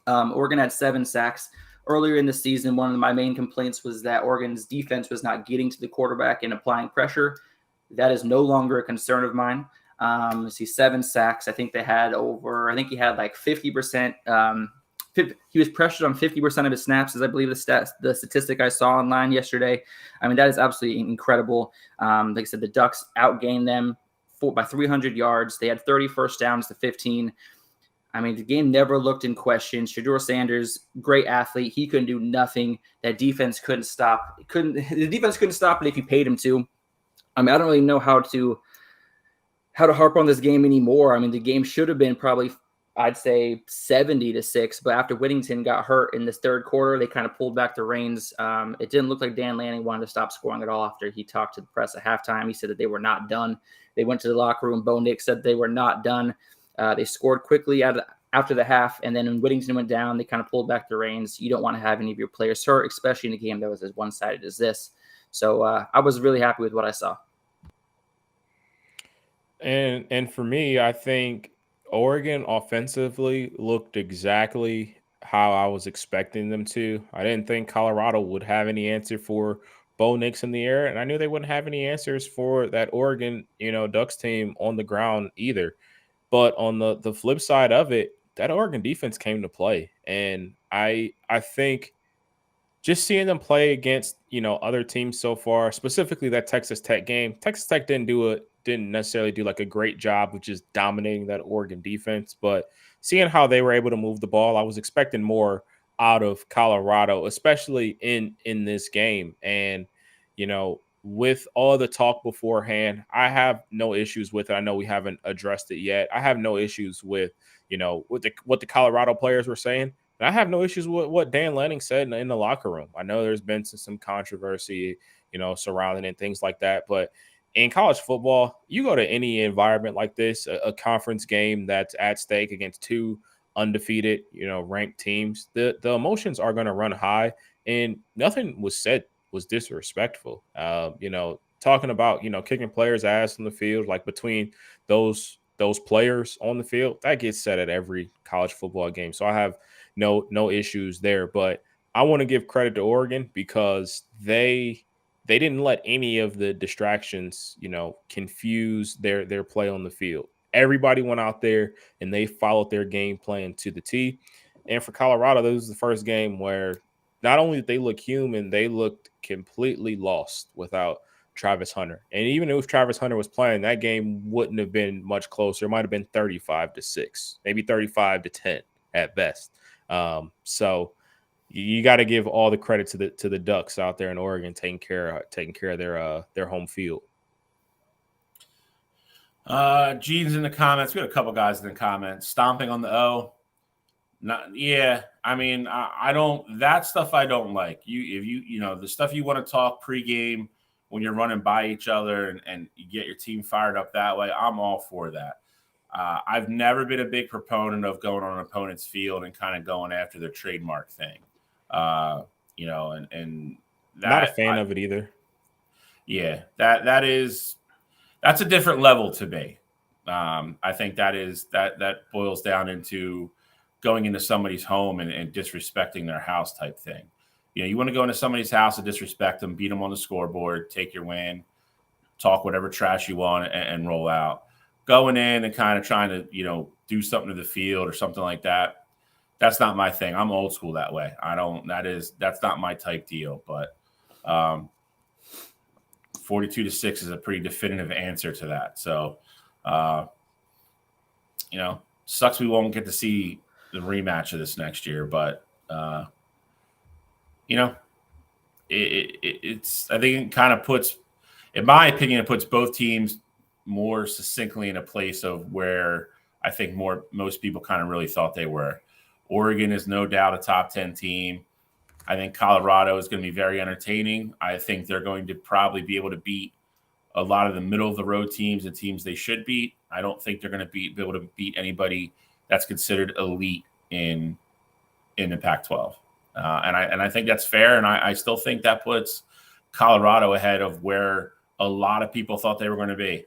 Oregon had 7 sacks. Earlier in the season, one of my main complaints was that Oregon's defense was not getting to the quarterback and applying pressure. That is no longer a concern of mine. 7 sacks. I think he had like 50%. He was pressured on 50% of his snaps, as I believe the statistic I saw online yesterday. I mean, that is absolutely incredible. Like I said, the Ducks outgained them by 300 yards. They had 30 first downs to 15. I mean, the game never looked in question. Shedeur Sanders, great athlete. He couldn't do nothing. That defense couldn't stop. The defense couldn't stop it if you paid him to. I mean, I don't really know how to harp on this game anymore. I mean, the game should have been probably, I'd say 70-6, but after Whittington got hurt in this third quarter, they kind of pulled back the reins. It didn't look like Dan Lanning wanted to stop scoring at all after he talked to the press at halftime. He said that they were not done. They went to the locker room. Bo Nix said they were not done. They scored quickly after the half, and then when Whittington went down, they kind of pulled back the reins. You don't want to have any of your players hurt, especially in a game that was as one-sided as this. So I was really happy with what I saw. And for me, I think Oregon offensively looked exactly how I was expecting them to. I didn't think Colorado would have any answer for Bo Nix in the air, and I knew they wouldn't have any answers for that Oregon, Ducks team on the ground either. But on the flip side of it, that Oregon defense came to play. And I think just seeing them play against, other teams so far, specifically that Texas Tech game, Texas Tech didn't necessarily do like a great job of just dominating that Oregon defense. But seeing how they were able to move the ball, I was expecting more out of Colorado, especially in this game. And, with all the talk beforehand, I have no issues with it. I know we haven't addressed it yet. I have no issues with, what the Colorado players were saying. And I have no issues with what Dan Lanning said in the locker room. I know there's been some controversy, surrounding and things like that. But in college football, you go to any environment like this, a conference game that's at stake against 2 undefeated, ranked teams, the emotions are going to run high, and nothing was said was disrespectful. Talking about, kicking players' ass on the field, like between those players on the field, that gets said at every college football game. So I have no issues there. But I want to give credit to Oregon because they didn't let any of the distractions, confuse their play on the field. Everybody went out there and they followed their game plan to the T. And for Colorado, this was the first game where not only did they look human, they looked completely lost without Travis Hunter. And even if Travis Hunter was playing, that game wouldn't have been much closer. It might have been 35-6, maybe 35-10. at best. So you got to give all the credit to the Ducks out there in Oregon taking care of their home field. Gene's in the comments. We got a couple guys in the comments stomping on the O. Yeah. I mean, I don't. That stuff I don't like. The stuff you want to talk pregame when you're running by each other and you get your team fired up that way. I'm all for that. I've never been a big proponent of going on an opponent's field and kind of going after their trademark thing. And that, not a fan of it either. Yeah, that's a different level to me. I think that boils down into going into somebody's home and disrespecting their house type thing. You want to go into somebody's house and disrespect them, beat them on the scoreboard, take your win, talk whatever trash you want, and roll out. Going in and kind of trying to, do something to the field or something like that. That's not my thing. I'm old school that way. That's not my type deal. But 42-6 is a pretty definitive answer to that. So, sucks we won't get to see the rematch of this next year. But, it's I think it kind of puts, in my opinion, it puts both teams more succinctly in a place of where I think most people kind of really thought they were. Oregon is no doubt a top 10 team. I think Colorado is going to be very entertaining. I think they're going to probably be able to beat a lot of the middle of the road teams and teams they should beat. I don't think they're going to be able to beat anybody that's considered elite in the Pac-12. And I think that's fair. And I still think that puts Colorado ahead of where a lot of people thought they were going to be.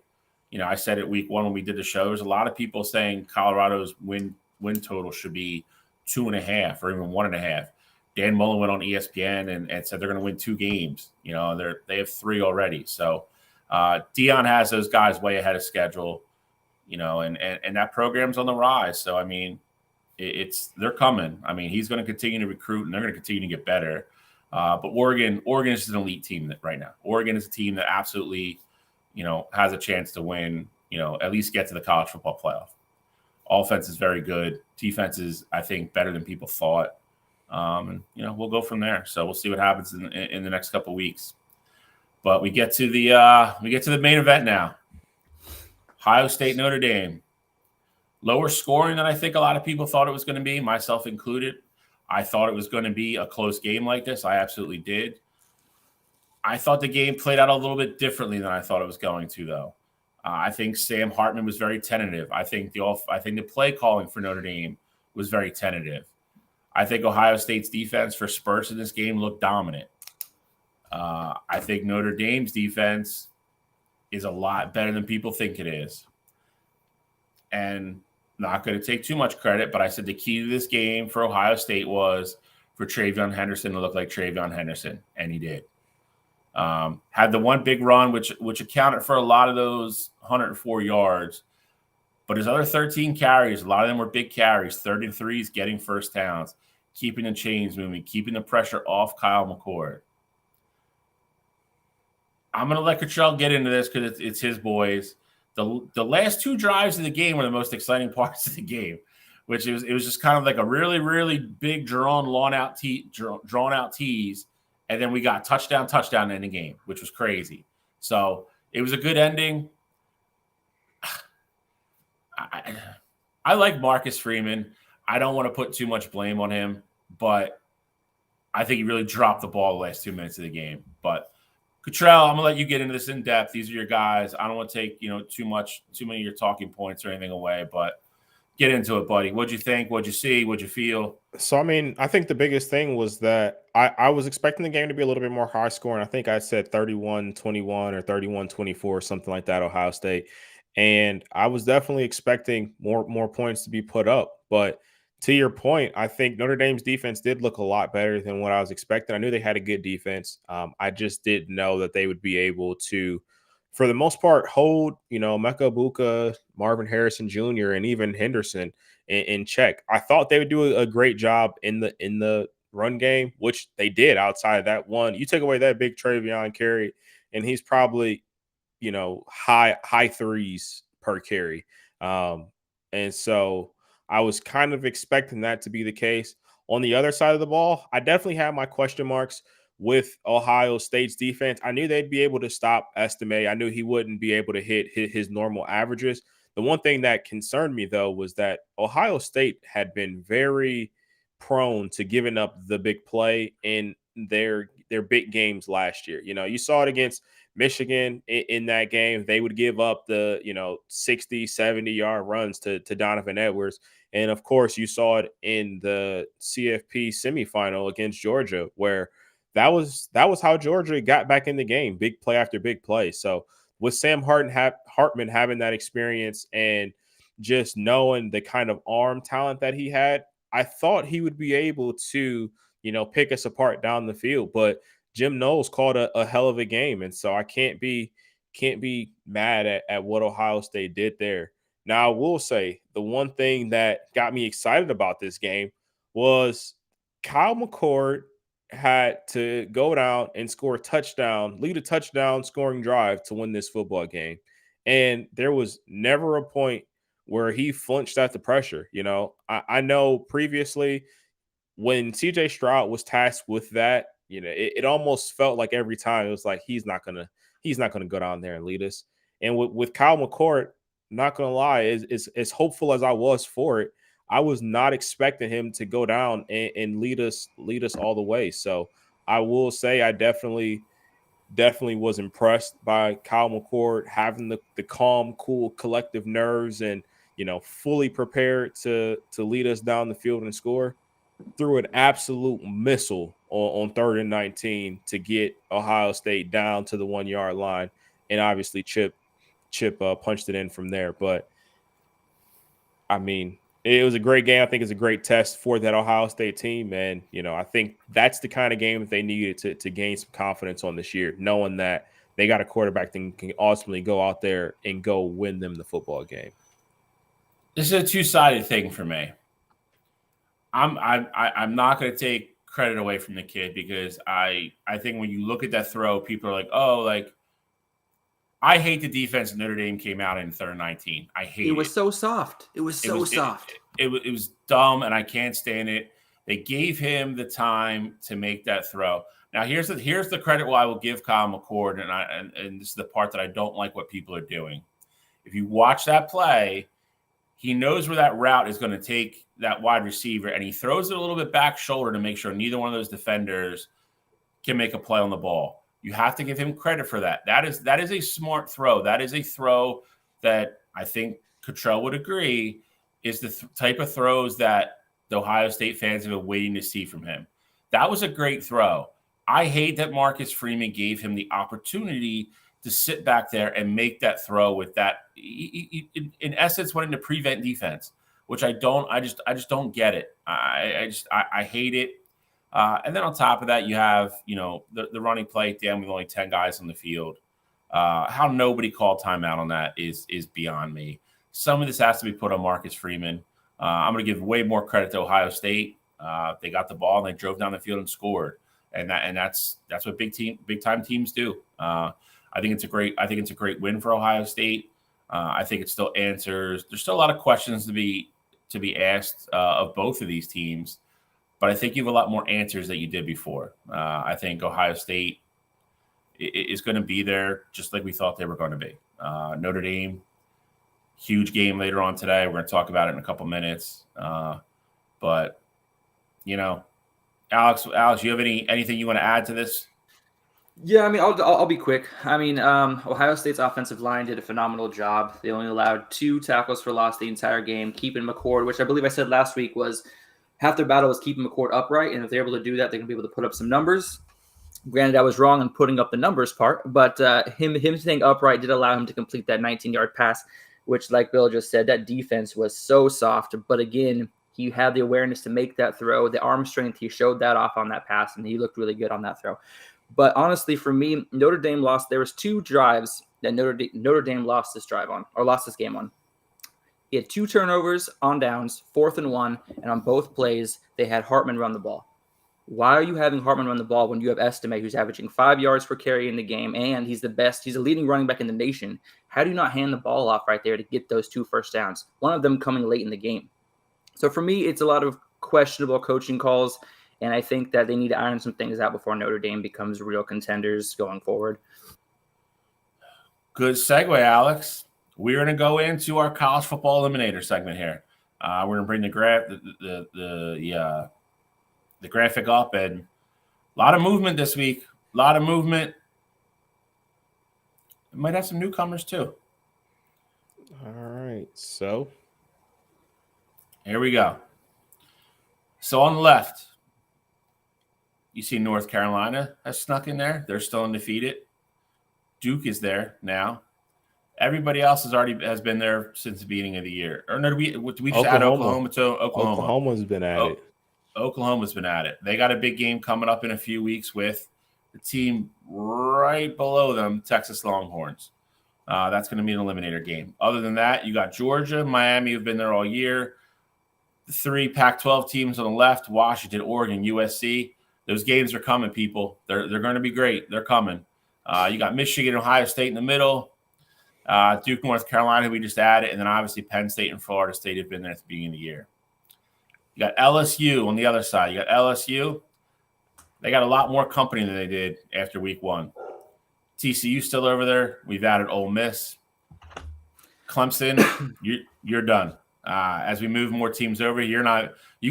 I said it week 1 when we did the show, there's a lot of people saying Colorado's win total should be 2.5 or even 1.5. Dan Mullen went on ESPN and said they're going to win 2 games. They have 3 already. So Dion has those guys way ahead of schedule, and that program's on the rise. So, I mean, they're coming. I mean, he's going to continue to recruit and they're going to continue to get better. But Oregon is an elite team right now. Oregon is a team that absolutely, has a chance to win, at least get to the college football playoff. Offense is very good. Defense is, I think, better than people thought. And we'll go from there. So we'll see what happens in the next couple of weeks. But we get to the main event now. Ohio State, Notre Dame. Lower scoring than I think a lot of people thought it was going to be, myself included. I thought it was going to be a close game like this. I absolutely did. I thought the game played out a little bit differently than I thought it was going to, though. I think Sam Hartman was very tentative. I think the play calling for Notre Dame was very tentative. I think Ohio State's defense for spurts in this game looked dominant. I think Notre Dame's defense is a lot better than people think it is. And not going to take too much credit, but I said the key to this game for Ohio State was for TreVeyon Henderson to look like TreVeyon Henderson, and he did. Had the one big run, which accounted for a lot of those 104 yards, but his other 13 carries, a lot of them were big carries, 33s, getting first downs, keeping the chains moving, keeping the pressure off Kyle McCord. I'm going to let Cottrell get into this because it's his boys. The last 2 drives of the game were the most exciting parts of the game, which it was just kind of like a really, really big drawn out tease. And then we got touchdown in the game, which was crazy. So it was a good ending. I like Marcus Freeman. I don't want to put too much blame on him, but I think he really dropped the ball the last 2 minutes of the game. But Cottrell, I'm gonna let you get into this in depth. These are your guys. I don't want to take too many of your talking points or anything away, but get into it, buddy. What'd you think? What'd you see? What'd you feel? So, I mean, I think the biggest thing was that I was expecting the game to be a little bit more high scoring. I think I said 31-21 or 31-24, something like that, Ohio State. And I was definitely expecting more points to be put up. But to your point, I think Notre Dame's defense did look a lot better than what I was expecting. I knew they had a good defense. I just didn't know that they would be able to, for the most part, hold, Mecca Buka, Marvin Harrison Jr., and even Henderson in check. I thought they would do a great job in the run game, which they did outside of that one. You take away that big TreVeyon carry, and he's probably, high 3s per carry. And so I was kind of expecting that to be the case. On the other side of the ball, I definitely had my question marks with Ohio State's defense. I knew they'd be able to stop Estime. I knew he wouldn't be able to hit his normal averages. The one thing that concerned me, though, was that Ohio State had been very prone to giving up the big play in their big games last year. You saw it against Michigan in that game. They would give up the 60, 70-yard runs to Donovan Edwards. And of course, you saw it in the CFP semifinal against Georgia, where that was how Georgia got back in the game, big play after big play. So with Sam Hartman having that experience and just knowing the kind of arm talent that he had, I thought he would be able to, pick us apart down the field. But Jim Knowles called a hell of a game, and so I can't be mad at what Ohio State did there. Now, I will say the one thing that got me excited about this game was Kyle McCord had to go down and score a touchdown, lead a touchdown scoring drive to win this football game. And there was never a point where he flinched at the pressure. I know previously when CJ Stroud was tasked with that, it almost felt like every time it was like, he's not gonna go down there and lead us. And with Kyle McCord, not gonna lie, as hopeful as I was for it, I was not expecting him to go down and lead us all the way. So I will say I definitely was impressed by Kyle McCord having the calm, cool, collective nerves and fully prepared to lead us down the field and score. Threw an absolute missile on 3rd and 19 to get Ohio State down to the 1-yard line, and obviously Chip punched it in from there. But I mean, it was a great game. I think it's a great test for that Ohio State team. And, I think that's the kind of game that they needed to gain some confidence on this year, knowing that they got a quarterback that can ultimately go out there and go win them the football game. This is a two-sided thing for me. I'm not going to take credit away from the kid because I think when you look at that throw, people are like, oh, like, I hate the defense Notre Dame came out in 3rd and 19. I hate it. It was so soft. It was soft. It was dumb, and I can't stand it. They gave him the time to make that throw. Now, here's the credit why I will give Kyle McCord, and this is the part that I don't like what people are doing. If you watch that play, he knows where that route is going to take that wide receiver, and he throws it a little bit back shoulder to make sure neither one of those defenders can make a play on the ball. You have to give him credit for that. That is a smart throw. That is a throw that I think Cottrell would agree is the type of throws that the Ohio State fans have been waiting to see from him. That was a great throw. I hate that Marcus Freeman gave him the opportunity to sit back there and make that throw with that. He, in essence, went into prevent defense, which I just don't get it. I hate it. And then on top of that, you have, the running play at the end with only 10 guys on the field. How nobody called timeout on that is beyond me. Some of this has to be put on Marcus Freeman. I'm going to give way more credit to Ohio State. They got the ball and they drove down the field and scored. And that's what big time teams do. I think it's a great win for Ohio State. I think it still answers. There's still a lot of questions to be asked of both of these teams. But I think you have a lot more answers than you did before. I think Ohio State is going to be there just like we thought they were going to be. Notre Dame, huge game later on today. We're going to talk about it in a couple minutes. But, Alex, you have anything you want to add to this? Yeah, I mean, I'll be quick. I mean, Ohio State's offensive line did a phenomenal job. They only allowed 2 tackles for loss the entire game, keeping McCord, which I believe I said last week was half their battle was keeping McCord upright, and if they're able to do that, they're going to be able to put up some numbers. Granted, I was wrong on putting up the numbers part, but him staying upright did allow him to complete that 19-yard pass, which, like Bill just said, that defense was so soft. But again, he had the awareness to make that throw, the arm strength. He showed that off on that pass, and he looked really good on that throw. But honestly, for me, Notre Dame lost. There was 2 drives that Notre Dame lost this game on. He had 2 turnovers on downs, 4th and 1, and on both plays, they had Hartman run the ball. Why are you having Hartman run the ball when you have Estime, who's averaging 5 yards per carry in the game, and he's the best? He's the leading running back in the nation. How do you not hand the ball off right there to get those 2 first downs? One of them coming late in the game. So for me, it's a lot of questionable coaching calls, and I think that they need to iron some things out before Notre Dame becomes real contenders going forward. Good segue, Alex. We're going to go into our college football eliminator segment here. We're going to bring the graphic up, and a lot of movement this week. A lot of movement. We might have some newcomers too. All right, so here we go. So on the left, you see North Carolina has snuck in there. They're still undefeated. Duke is there now. Everybody else has been there since the beginning of the year. Or no, do we just add Oklahoma to Oklahoma? Oklahoma's been at it. Oklahoma's been at it. They got a big game coming up in a few weeks with the team right below them, Texas Longhorns. That's going to be an eliminator game. Other than that, you got Georgia, Miami, who've been there all year. The 3 Pac-12 teams on the left, Washington, Oregon, USC. Those games are coming, people. They're going to be great. They're coming. You got Michigan, Ohio State in the middle. Duke, North Carolina, we just added. And then obviously Penn State and Florida State have been there at the beginning of the year. You got LSU on the other side. You got LSU. They got a lot more company than they did after week 1. TCU still over there. We've added Ole Miss. Clemson, you're done. As we move more teams over, you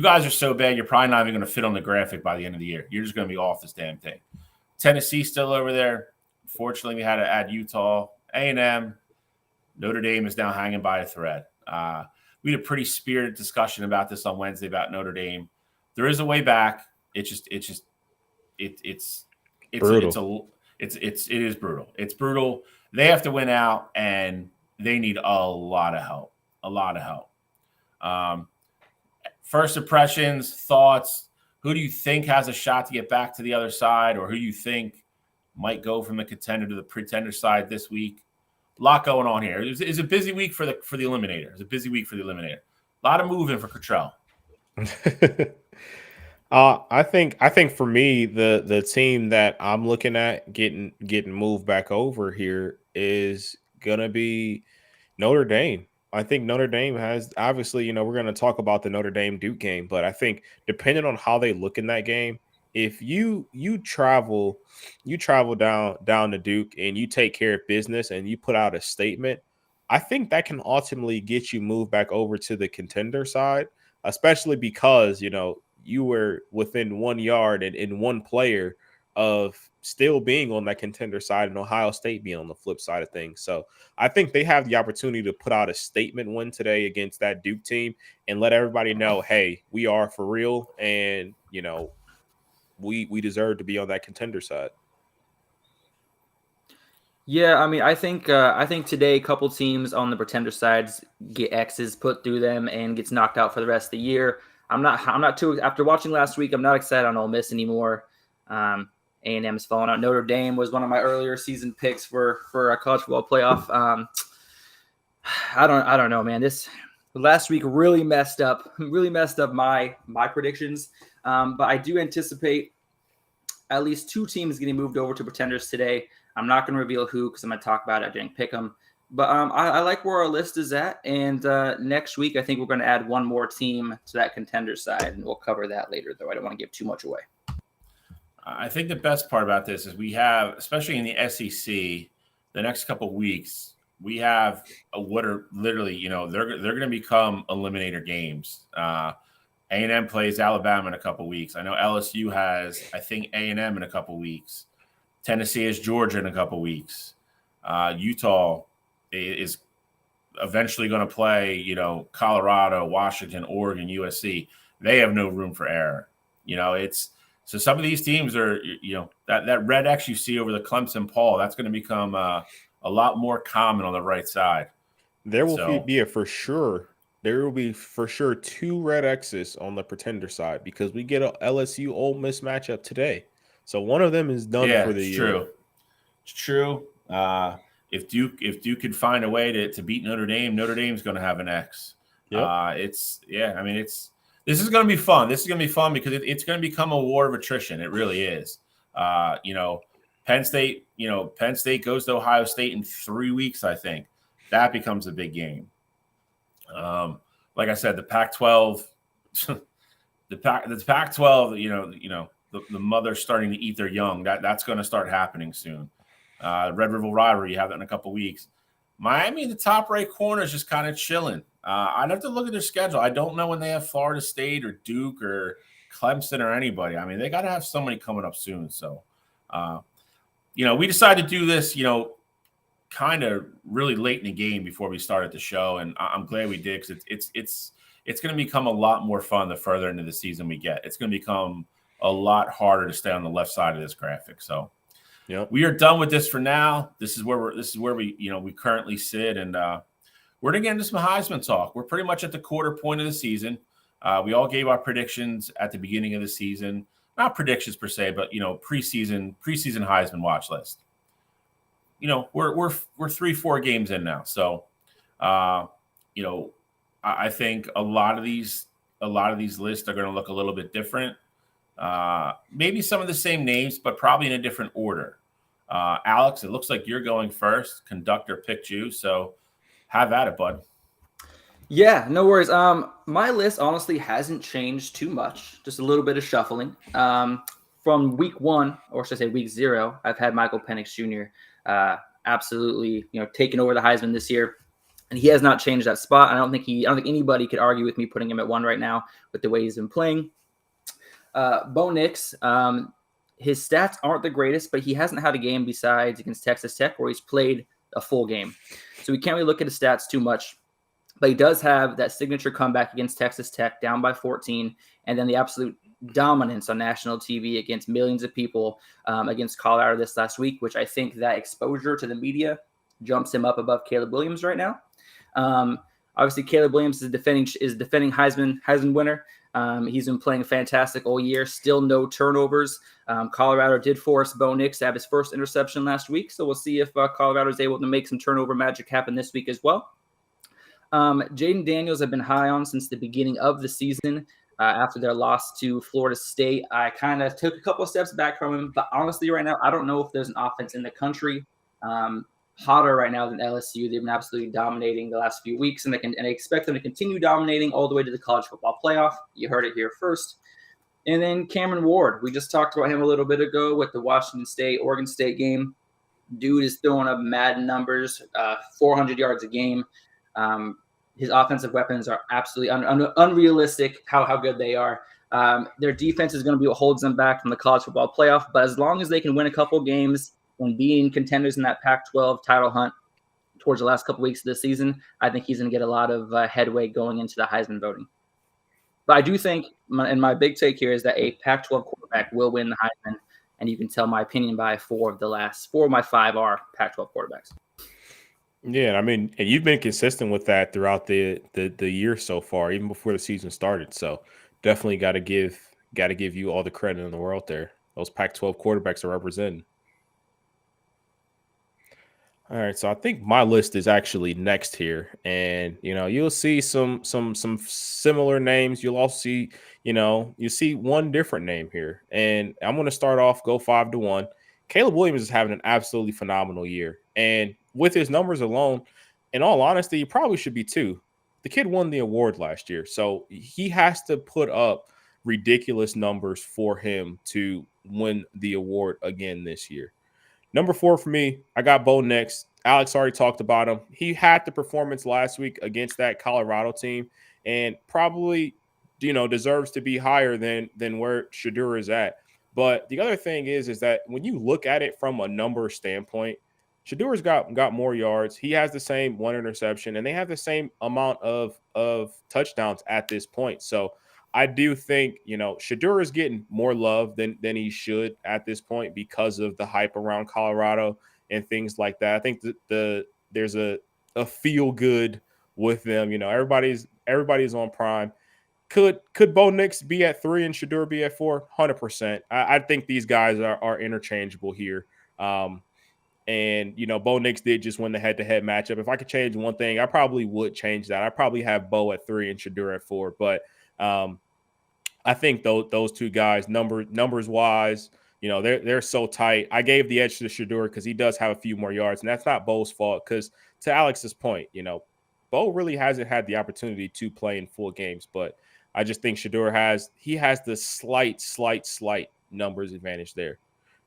guys are so bad, you're probably not even going to fit on the graphic by the end of the year. You're just going to be off this damn thing. Tennessee still over there. Fortunately, we had to add Utah. A&M. Notre Dame is now hanging by a thread. We had a pretty spirited discussion about this on Wednesday about Notre Dame. There is a way back. It is brutal. It's brutal. They have to win out, and they need a lot of help. First impressions, thoughts. Who do you think has a shot to get back to the other side, or who you think might go from the contender to the pretender side this week? A lot going on here. It's a busy week for the eliminator. It's a busy week for the eliminator. A lot of moving for Cottrell. I think for me, the team that I'm looking at getting moved back over here is gonna be Notre Dame. I think Notre Dame has, obviously, we're going to talk about the Notre Dame Duke game, but I think depending on how they look in that game, if you travel down to Duke and you take care of business and you put out a statement, I think that can ultimately get you moved back over to the contender side, especially because you were within 1 yard and in one player of still being on that contender side and Ohio State being on the flip side of things. So I think they have the opportunity to put out a statement win today against that Duke team and let everybody know, hey, we are for real, and we deserve to be on that contender side. Yeah, I mean, I think today a couple teams on the pretender sides get X's put through them and gets knocked out for the rest of the year. I'm not too, after watching last week, I'm not excited on Ole Miss anymore. A&M's falling out. Notre Dame was one of my earlier season picks for a college football playoff. I don't know, man. This last week really messed up my predictions. But I do anticipate at least 2 teams getting moved over to pretenders today. I'm not going to reveal who because I'm going to talk about it. I didn't pick them. But I like where our list is at. And next week, I think we're going to add one more team to that contender side. And we'll cover that later, though. I don't want to give too much away. I think the best part about this is we have, especially in the SEC, the next couple of weeks, we have what are literally, they're going to become eliminator games. A&M plays Alabama in a couple of weeks. I know LSU has, I think, A&M in a couple of weeks. Tennessee has Georgia in a couple of weeks. Utah is eventually going to play, Colorado, Washington, Oregon, USC. They have no room for error. So some of these teams are, that red X you see over the Clemson Paul, that's going to become a lot more common on the right side. There will be for sure 2 red X's on the pretender side because we get a LSU Ole Miss matchup today. So one of them is done for the year. It's true. If Duke could find a way to beat Notre Dame, Notre Dame's going to have an X. Yep. This is going to be fun. This is going to be fun because it's going to become a war of attrition. It really is. Penn State goes to Ohio State in 3 weeks, I think. That becomes a big game. Like I said, the Pac-12 the Pac-12, the mother's starting to eat their young. That's going to start happening soon. Red River rivalry, you have that in a couple weeks. Miami, the top right corner, is just kind of chilling. I'd have to look at their schedule. I don't know when they have Florida State or Duke or Clemson or anybody. I mean, they got to have somebody coming up soon. So, we decided to do this, kind of really late in the game before we started the show, and I'm glad we did, because it's going to become a lot more fun the further into the season we get. It's going to become a lot harder to stay on the left side of this graphic. So, we are done with this for now. This is where we currently sit, and we're going to get into some Heisman talk. We're pretty much at the quarter point of the season. We all gave our predictions at the beginning of the season. Not predictions per se, but preseason Heisman watch list. We're 3-4 games in now, so I think a lot of these lists are going to look a little bit different. Maybe some of the same names, but probably in a different order. Alex, it looks like you're going first. Conductor picked you, so have at it, bud. Yeah, no worries. My list honestly hasn't changed too much. Just a little bit of shuffling. From week 1, or should I say week 0, I've had Michael Penix Jr. Absolutely, taking over the Heisman this year, and he has not changed that spot. I don't think anybody could argue with me putting him at 1 right now with the way he's been playing. Bo Nix, his stats aren't the greatest, but he hasn't had a game besides against Texas Tech where he's played a full game, so we can't really look at his stats too much. But he does have that signature comeback against Texas Tech, down by 14, and then the absolute dominance on national TV against millions of people against Colorado this last week, which I think that exposure to the media jumps him up above Caleb Williams right now. Obviously, Caleb Williams is defending Heisman winner. He's been playing fantastic all year. Still no turnovers. Colorado did force Bo Nix to have his first interception last week, so we'll see if Colorado is able to make some turnover magic happen this week as well. Jaden Daniels I've been high on since the beginning of the season. After their loss to Florida State, I kind of took a couple of steps back from him. But honestly, right now, I don't know if there's an offense in the country hotter right now than LSU. They've been absolutely dominating the last few weeks, and I expect them to continue dominating all the way to the college football playoff. You heard it here first. And then Cameron Ward. We just talked about him a little bit ago with the Washington State-Oregon State game. Dude is throwing up mad numbers, 400 yards a game. His offensive weapons are absolutely unrealistic how good they are. Their defense is going to be what holds them back from the college football playoff. But as long as they can win a couple games and being contenders in that Pac-12 title hunt towards the last couple weeks of the season, I think he's going to get a lot of headway going into the Heisman voting. But I do think, and my big take here is that a Pac-12 quarterback will win the Heisman, and you can tell my opinion by 4 of my 5 are Pac-12 quarterbacks. Yeah, I mean, and you've been consistent with that throughout the year so far, even before the season started. So definitely got to give you all the credit in the world there. Those Pac-12 quarterbacks are representing. All right, so I think my list is actually next here, and you'll see some similar names. You'll also see you see one different name here, and I'm going to start off go 5-1. Caleb Williams is having an absolutely phenomenal year, and with his numbers alone, in all honesty, he probably should be 2. The kid won the award last year, so he has to put up ridiculous numbers for him to win the award again this year. Number 4 for me, I got Bo Nix. Alex already talked about him. He had the performance last week against that Colorado team, and probably, deserves to be higher than where Shedeur is at. But the other thing is that when you look at it from a number standpoint, Shedeur's got more yards. He has the same 1 interception, and they have the same amount of touchdowns at this point. So I do think, Shedeur is getting more love than he should at this point because of the hype around Colorado and things like that. I think there's a feel good with them. Everybody's on prime. Could Bo Nix be at 3 and Shedeur be at 4? 100%. I think these guys are interchangeable here. And, Bo Nix did just win the head-to-head matchup. If I could change one thing, I probably would change that. I probably have Bo at 3 and Shedeur at 4. But I think those two guys, numbers-wise, they're so tight. I gave the edge to Shedeur because he does have a few more yards, and that's not Bo's fault because, to Alex's point, Bo really hasn't had the opportunity to play in full games. But I just think Shedeur has the slight numbers advantage there.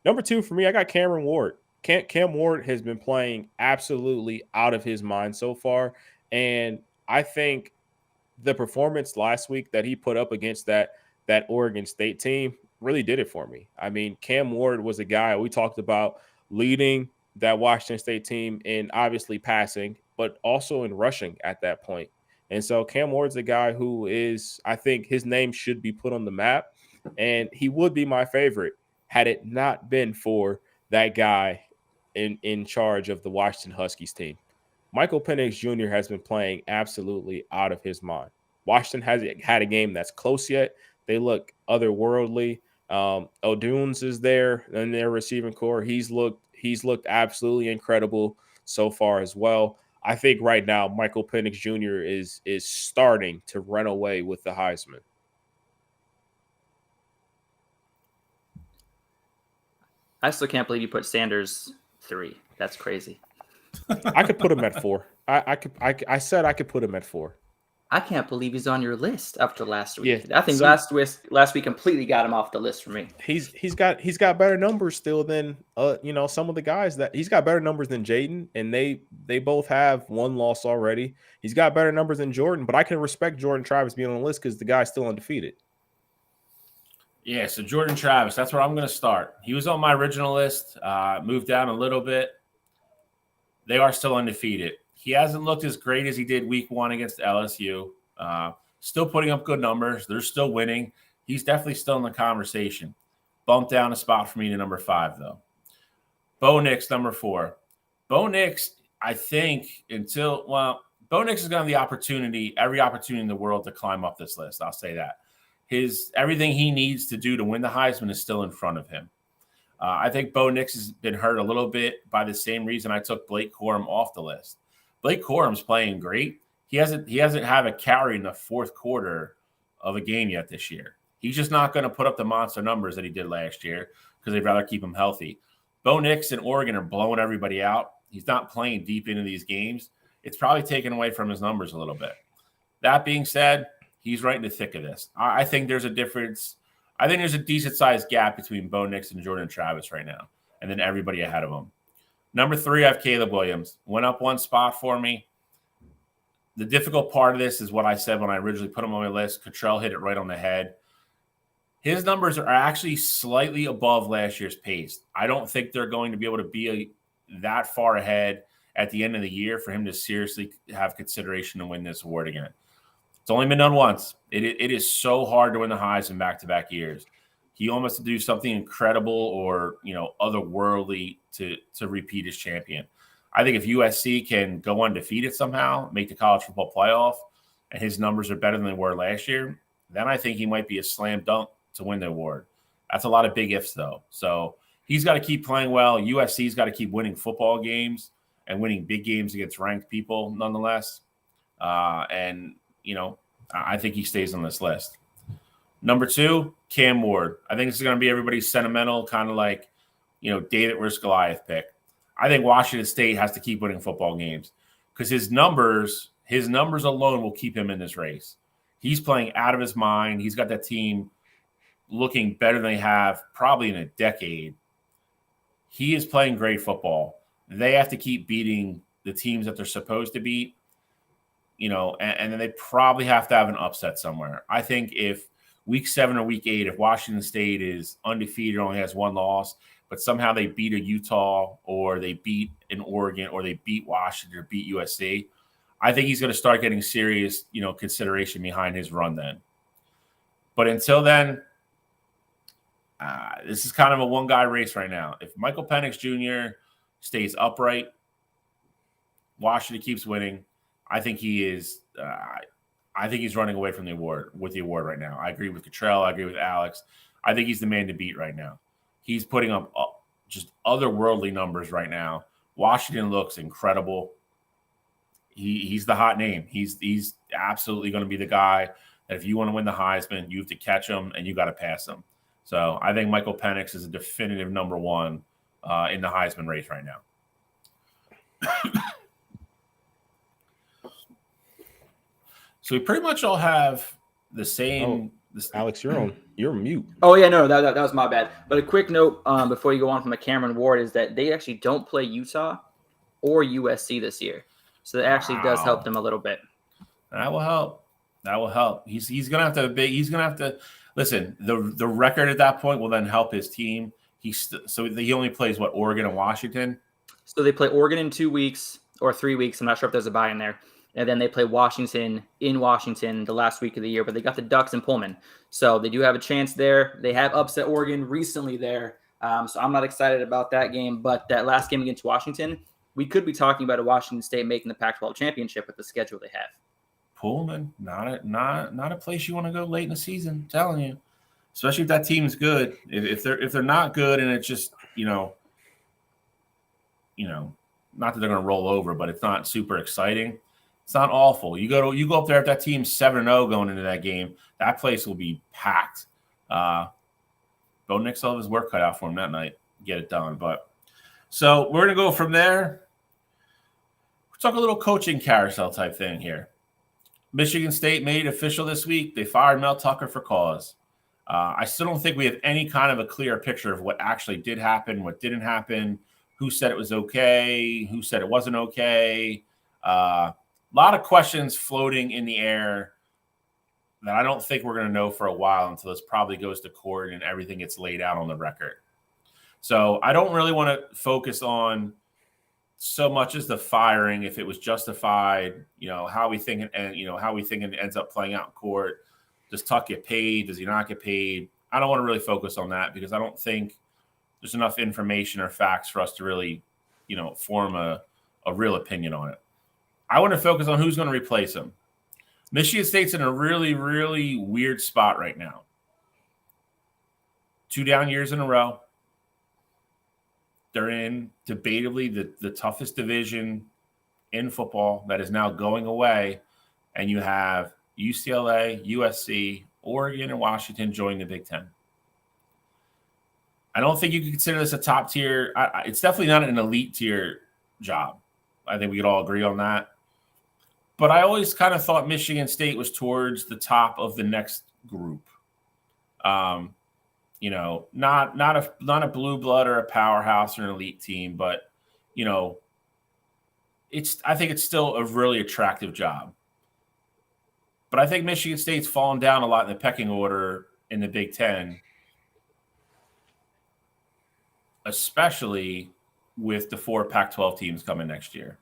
Number 2 for me, I got Cameron Ward. Cam Ward has been playing absolutely out of his mind so far, and I think the performance last week that he put up against that Oregon State team really did it for me. I mean, Cam Ward was a guy we talked about leading that Washington State team in obviously passing, but also in rushing at that point. And so Cam Ward's a guy who is, I think his name should be put on the map, and he would be my favorite had it not been for that guy in charge of the Washington Huskies team. Michael Penix Jr. has been playing absolutely out of his mind. Washington hasn't had a game that's close yet. They look otherworldly. O'Dunes is there in their receiving core. He's looked absolutely incredible so far as well. I think right now Michael Penix Jr. is starting to run away with the Heisman. I still can't believe you put Sanders 3. That's crazy. I could put him at 4. I said I could put him at 4. I can't believe he's on your list after last week. Yeah, I think last week completely got him off the list for me. He's got better numbers still than some of the guys that he's got better numbers than Jaden, and they both have one loss already. He's got better numbers than Jordan, but I can respect Jordan Travis being on the list because the guy's still undefeated. Yeah, so Jordan Travis, that's where I'm going to start. He was on my original list, moved down a little bit. They are still undefeated. He hasn't looked as great as he did week 1 against LSU. Still putting up good numbers. They're still winning. He's definitely still in the conversation. Bumped down a spot for me to number 5, though. Bo Nix, number 4. Bo Nix, I think, Bo Nix is going to have every opportunity in the world to climb up this list. I'll say that. Everything he needs to do to win the Heisman is still in front of him. I think Bo Nix has been hurt a little bit by the same reason I took Blake Corum off the list. Blake Corum's playing great. He hasn't had a carry in the fourth quarter of a game yet this year. He's just not going to put up the monster numbers that he did last year because they'd rather keep him healthy. Bo Nix and Oregon are blowing everybody out. He's not playing deep into these games. It's probably taken away from his numbers a little bit. That being said, he's right in the thick of this. I think there's a difference. I think there's a decent-sized gap between Bo Nix and Jordan Travis right now, and then everybody ahead of him. Number 3, I have Caleb Williams. Went up one spot for me. The difficult part of this is what I said when I originally put him on my list. Cottrell hit it right on the head. His numbers are actually slightly above last year's pace. I don't think they're going to be able to be that far ahead at the end of the year for him to seriously have consideration to win this award again. It's only been done once. It is so hard to win the Heisman back-to-back years. He almost has to do something incredible or, otherworldly to repeat as champion. I think if USC can go undefeated somehow, make the college football playoff, and his numbers are better than they were last year, then I think he might be a slam dunk to win the award. That's a lot of big ifs, though. So he's got to keep playing well. USC's got to keep winning football games and winning big games against ranked people nonetheless. I think he stays on this list. Number 2, Cam Ward. I think this is going to be everybody's sentimental, kind of like, David versus Goliath pick. I think Washington State has to keep winning football games because his numbers alone will keep him in this race. He's playing out of his mind. He's got that team looking better than they have probably in a decade. He is playing great football. They have to keep beating the teams that they're supposed to beat, and then they probably have to have an upset somewhere. I think if week 7 or week 8, if Washington State is undefeated, only has one loss, but somehow they beat a Utah or they beat an Oregon or they beat Washington or beat USC, I think he's going to start getting serious, consideration behind his run then. But until then, this is kind of a one-guy race right now. If Michael Penix Jr. stays upright, Washington keeps winning, I think he is. I think he's running away from the award right now. I agree with Cottrell. I agree with Alex. I think he's the man to beat right now. He's putting up just otherworldly numbers right now. Washington looks incredible. He's the hot name. He's absolutely going to be the guy that if you want to win the Heisman, you have to catch him and you got to pass him. So I think Michael Penix is a definitive number 1 in the Heisman race right now. So we pretty much all have the same. Alex, you're mute. Oh yeah, no, that was my bad. But a quick note before you go on from the Cameron Ward is that they actually don't play Utah or USC this year, so that actually does help them a little bit. That will help. That will help. He's gonna have to. He's gonna have to listen. The record at that point will then help his team. So he only plays what, Oregon and Washington. So they play Oregon in 2 weeks or 3 weeks. I'm not sure if there's a bye in there. And then they play Washington in Washington the last week of the year, but they got the Ducks in Pullman. So they do have a chance there. They have upset Oregon recently there. So I'm not excited about that game. But that last game against Washington, we could be talking about a Washington State making the Pac-12 championship with the schedule they have. Pullman, not a place you want to go late in the season, I'm telling you. Especially if that team's good. If they're not good and it's just, not that they're going to roll over, but it's not super exciting. It's not awful. You go up there if that team's 7-0 going into that game, that place will be packed. Bo Nix will have his work cut out for him that night. Get it done. But so we're gonna go from there. We'll talk a little coaching carousel type thing here. Michigan State made it official this week. They fired Mel Tucker for cause. I still don't think we have any kind of a clear picture of what actually did happen, what didn't happen, who said it was okay, who said it wasn't okay. A lot of questions floating in the air that I don't think we're going to know for a while until this probably goes to court and everything gets laid out on the record. So I don't really want to focus on so much as the firing, if it was justified, how we think, and how we think it ends up playing out in court. Does Tuck get paid? Does he not get paid? I don't want to really focus on that because I don't think there's enough information or facts for us to really, form a real opinion on it. I want to focus on who's going to replace him. Michigan State's in a really, really weird spot right now. 2 down years in a row. They're in debatably the toughest division in football that is now going away. And you have UCLA, USC, Oregon, and Washington joining the Big Ten. I don't think you can consider this a top tier. It's definitely not an elite tier job. I think we could all agree on that. But I always kind of thought Michigan State was towards the top of the next group. Not a blue blood or a powerhouse or an elite team, but I think it's still a really attractive job. But I think Michigan State's fallen down a lot in the pecking order in the Big Ten, especially with the 4 Pac-12 teams coming next year.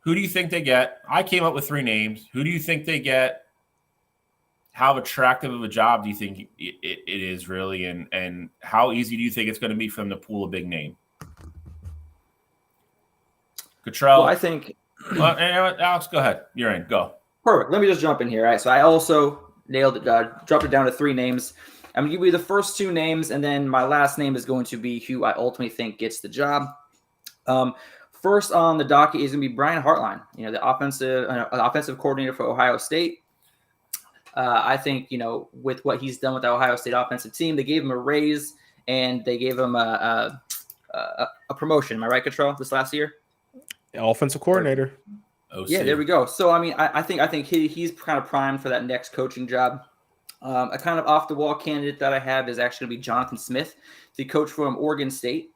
Who do you think they get? I came up with 3 names. Who do you think they get? How attractive of a job do you think it is really? And how easy do you think it's going to be for them to pull a big name? Cottrell. Well, I think Alex, go ahead. You're in. Go. Perfect. Let me just jump in here. All right. So I also nailed it. Dropped it down to 3 names. I'm going to give you the first 2 names, and then my last name is going to be who I ultimately think gets the job. First on the docket is going to be Brian Hartline, the offensive coordinator for Ohio State. I think, with what he's done with the Ohio State offensive team, they gave him a raise and they gave him a promotion. Am I right, Cottrell, this last year? Offensive coordinator. OC. Yeah, there we go. So, I think he's kind of primed for that next coaching job. A kind of off-the-wall candidate that I have is actually going to be Jonathan Smith, the coach from Oregon State.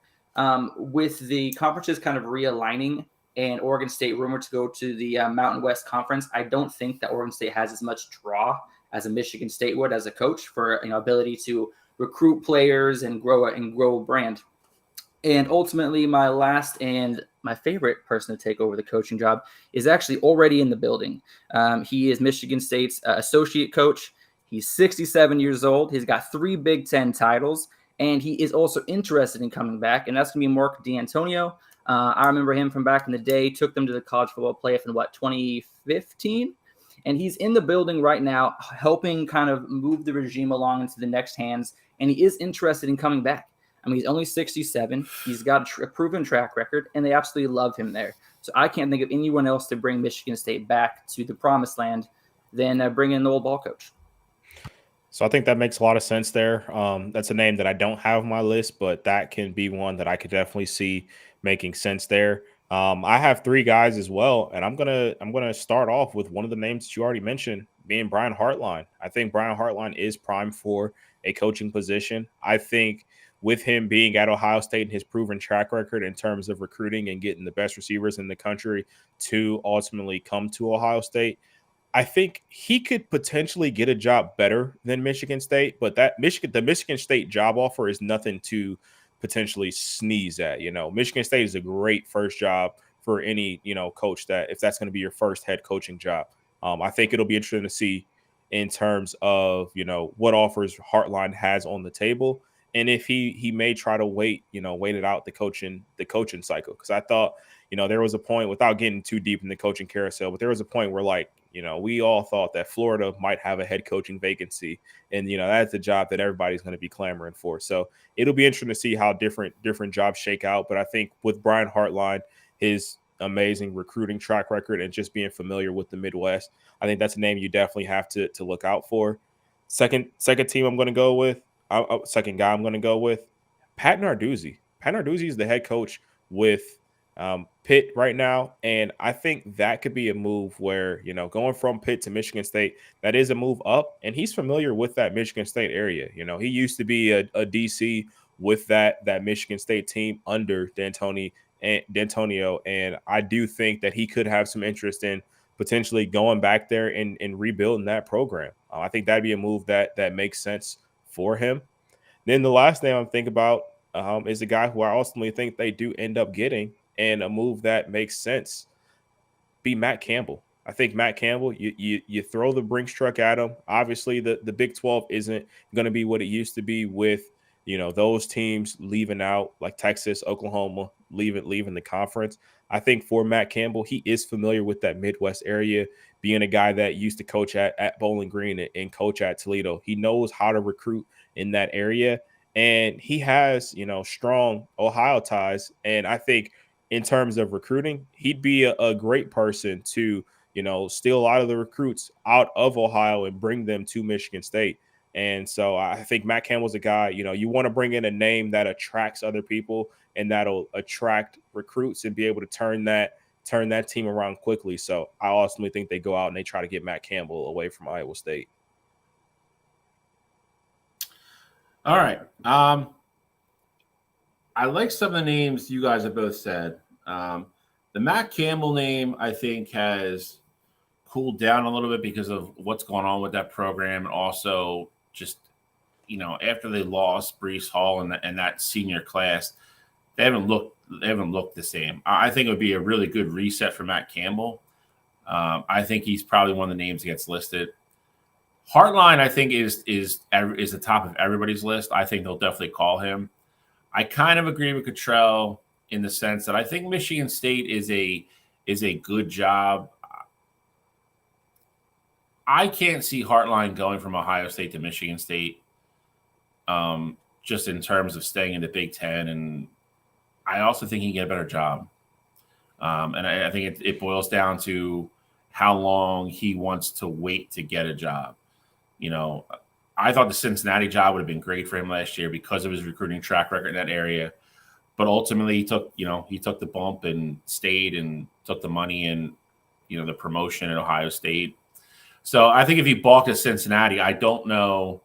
With the conferences kind of realigning and Oregon State rumored to go to the Mountain West Conference, I don't think that Oregon State has as much draw as a Michigan State would as a coach for ability to recruit players and grow a brand. And ultimately, my last and my favorite person to take over the coaching job is actually already in the building. He is Michigan State's associate coach. He's 67 years old. He's got 3 Big Ten titles. And he is also interested in coming back, and that's going to be Mark D'Antonio. I remember him from back in the day, took them to the college football playoff in 2015? And he's in the building right now, helping kind of move the regime along into the next hands, and he is interested in coming back. He's only 67. He's got a proven track record, and they absolutely love him there. So I can't think of anyone else to bring Michigan State back to the promised land than bring in the old ball coach. So I think that makes a lot of sense there. That's a name that I don't have on my list, but that can be one that I could definitely see making sense there. I have 3 guys as well, and I'm gonna start off with one of the names that you already mentioned, being Brian Hartline. I think Brian Hartline is primed for a coaching position. I think with him being at Ohio State and his proven track record in terms of recruiting and getting the best receivers in the country to ultimately come to Ohio State, I think he could potentially get a job better than Michigan State, but the Michigan State job offer is nothing to potentially sneeze at. Michigan State is a great first job for any, coach that if that's going to be your first head coaching job. I think it'll be interesting to see in terms of, what offers Hartline has on the table. And if he may try to wait it out the coaching cycle. Cause I thought, there was a point, without getting too deep in the coaching carousel, but there was a point where we all thought that Florida might have a head coaching vacancy. And, that's the job that everybody's going to be clamoring for. So it'll be interesting to see how different jobs shake out. But I think with Brian Hartline, his amazing recruiting track record and just being familiar with the Midwest, I think that's a name you definitely have to look out for. Second team I'm going to go with, second guy I'm going to go with, Pat Narduzzi. Pat Narduzzi is the head coach with Pitt right now, and I think that could be a move where, going from Pitt to Michigan State, that is a move up, and he's familiar with that Michigan State area. He used to be a DC with that Michigan State team under D'Antonio, and I do think that he could have some interest in potentially going back there and rebuilding that program. I think that'd be a move that makes sense for him. Then the last name I'm thinking about is a guy who I ultimately think they do end up getting, and a move that makes sense be Matt Campbell. I think Matt Campbell, you throw the Brinks truck at him. Obviously, the Big 12 isn't going to be what it used to be with, those teams leaving out, like Texas, Oklahoma, leaving the conference. I think for Matt Campbell, he is familiar with that Midwest area, being a guy that used to coach at Bowling Green and coach at Toledo. He knows how to recruit in that area, and he has, strong Ohio ties. And I think in terms of recruiting, he'd be a great person to, steal a lot of the recruits out of Ohio and bring them to Michigan State. And so I think Matt Campbell's a guy, you want to bring in a name that attracts other people and that'll attract recruits and be able to turn that team around quickly. So I ultimately think they go out and they try to get Matt Campbell away from Iowa State. All right. I like some of the names you guys have both said. The Matt Campbell name, I think, has cooled down a little bit because of what's going on with that program, and also just, after they lost Breece Hall and that senior class, they haven't looked the same. I think it would be a really good reset for Matt Campbell. I think he's probably one of the names that gets listed. Hartline, I think, is the top of everybody's list. I think they'll definitely call him. I kind of agree with Cottrell in the sense that I think Michigan State is a good job. I can't see Hartline going from Ohio State to Michigan State, just in terms of staying in the Big Ten. And I also think he can get a better job. And I think it boils down to how long he wants to wait to get a job. I thought the Cincinnati job would have been great for him last year because of his recruiting track record in that area. But ultimately, he took the bump and stayed and took the money and, the promotion at Ohio State. So I think if he balked at Cincinnati, I don't know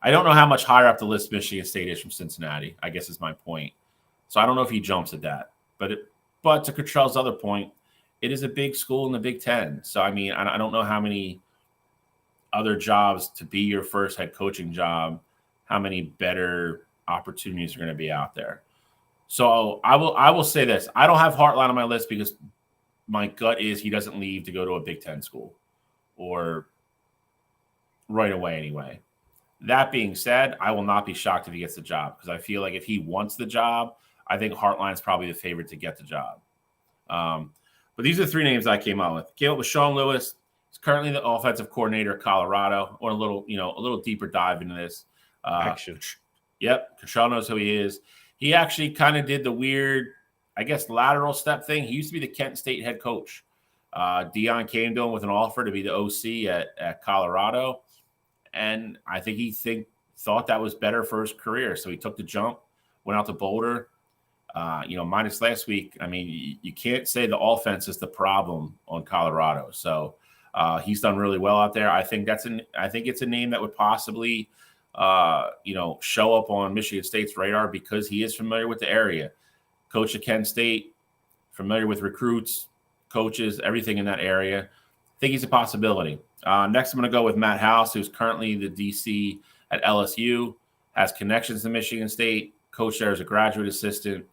how much higher up the list Michigan State is from Cincinnati, I guess is my point. So I don't know if he jumps at that. But to Cottrell's other point, it is a big school in the Big Ten. So, I mean, I don't know how many other jobs to be your first head coaching job, how many better opportunities are going to be out there. So I will say this. I don't have Hartline on my list because my gut is he doesn't leave to go to a Big Ten school, or right away anyway. That being said, I will not be shocked if he gets the job, because I feel like if he wants the job, I think Hartline's probably the favorite to get the job. But these are the three names I came up with. Came up with Sean Lewis. He's currently the offensive coordinator at Colorado. Or a little deeper dive into this. Action. Yep, Cottrell knows who he is. He actually kind of did the weird, I guess, lateral step thing. He used to be the Kent State head coach. Dion came to him with an offer to be the OC at Colorado, and I think he thought that was better for his career. So he took the jump, went out to Boulder. Minus last week, I mean, you can't say the offense is the problem on Colorado. So He's done really well out there. I think it's a name that would possibly, show up on Michigan State's radar because he is familiar with the area. Coach at Kent State, familiar with recruits, coaches, everything in that area. I think he's a possibility. Next, I'm going to go with Matt House, who's currently the DC at LSU, has connections to Michigan State, coached there as a graduate assistant.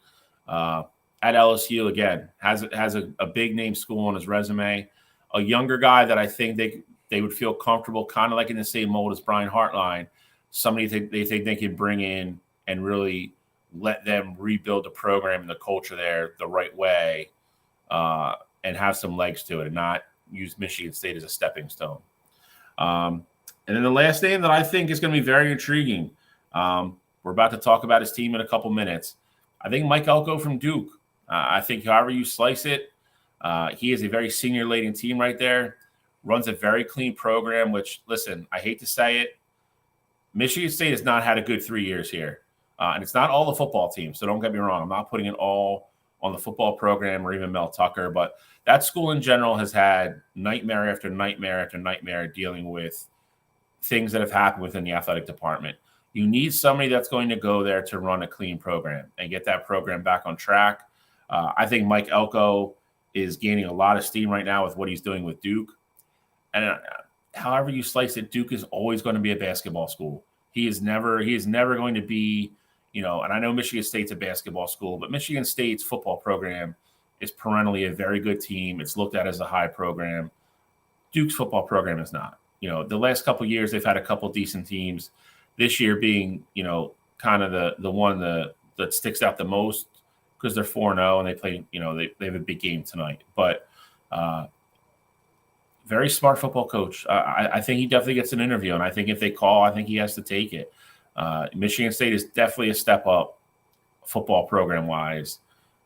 At LSU, again, has a big name school on his resume. A younger guy that I think they would feel comfortable, kind of like in the same mold as Brian Hartline, somebody they think they can bring in and really let them rebuild the program and the culture there the right way, and have some legs to it and not use Michigan State as a stepping stone. And then the last name that I think is going to be very intriguing, we're about to talk about his team in a couple minutes. I think Mike Elko from Duke. I think however you slice it, he is a very senior-laden team right there, runs a very clean program, which, listen, I hate to say it, Michigan State has not had a good 3 years here. And it's not all the football team, so don't get me wrong. I'm not putting it all on the football program or even Mel Tucker, but that school in general has had nightmare after nightmare after nightmare dealing with things that have happened within the athletic department. You need somebody that's going to go there to run a clean program and get that program back on track. I think Mike Elko is gaining a lot of steam right now with what he's doing with Duke. And however you slice it, Duke is always going to be a basketball school. He is never going to be, and I know Michigan State's a basketball school, but Michigan State's football program is perennially a very good team. It's looked at as a high program. Duke's football program is not. The last couple of years, they've had a couple decent teams. This year being, kind of the one that sticks out the most because they're 4-0 and they play, they have a big game tonight. But very smart football coach. I think he definitely gets an interview, and I think if they call, I think he has to take it. Michigan State is definitely a step up football program-wise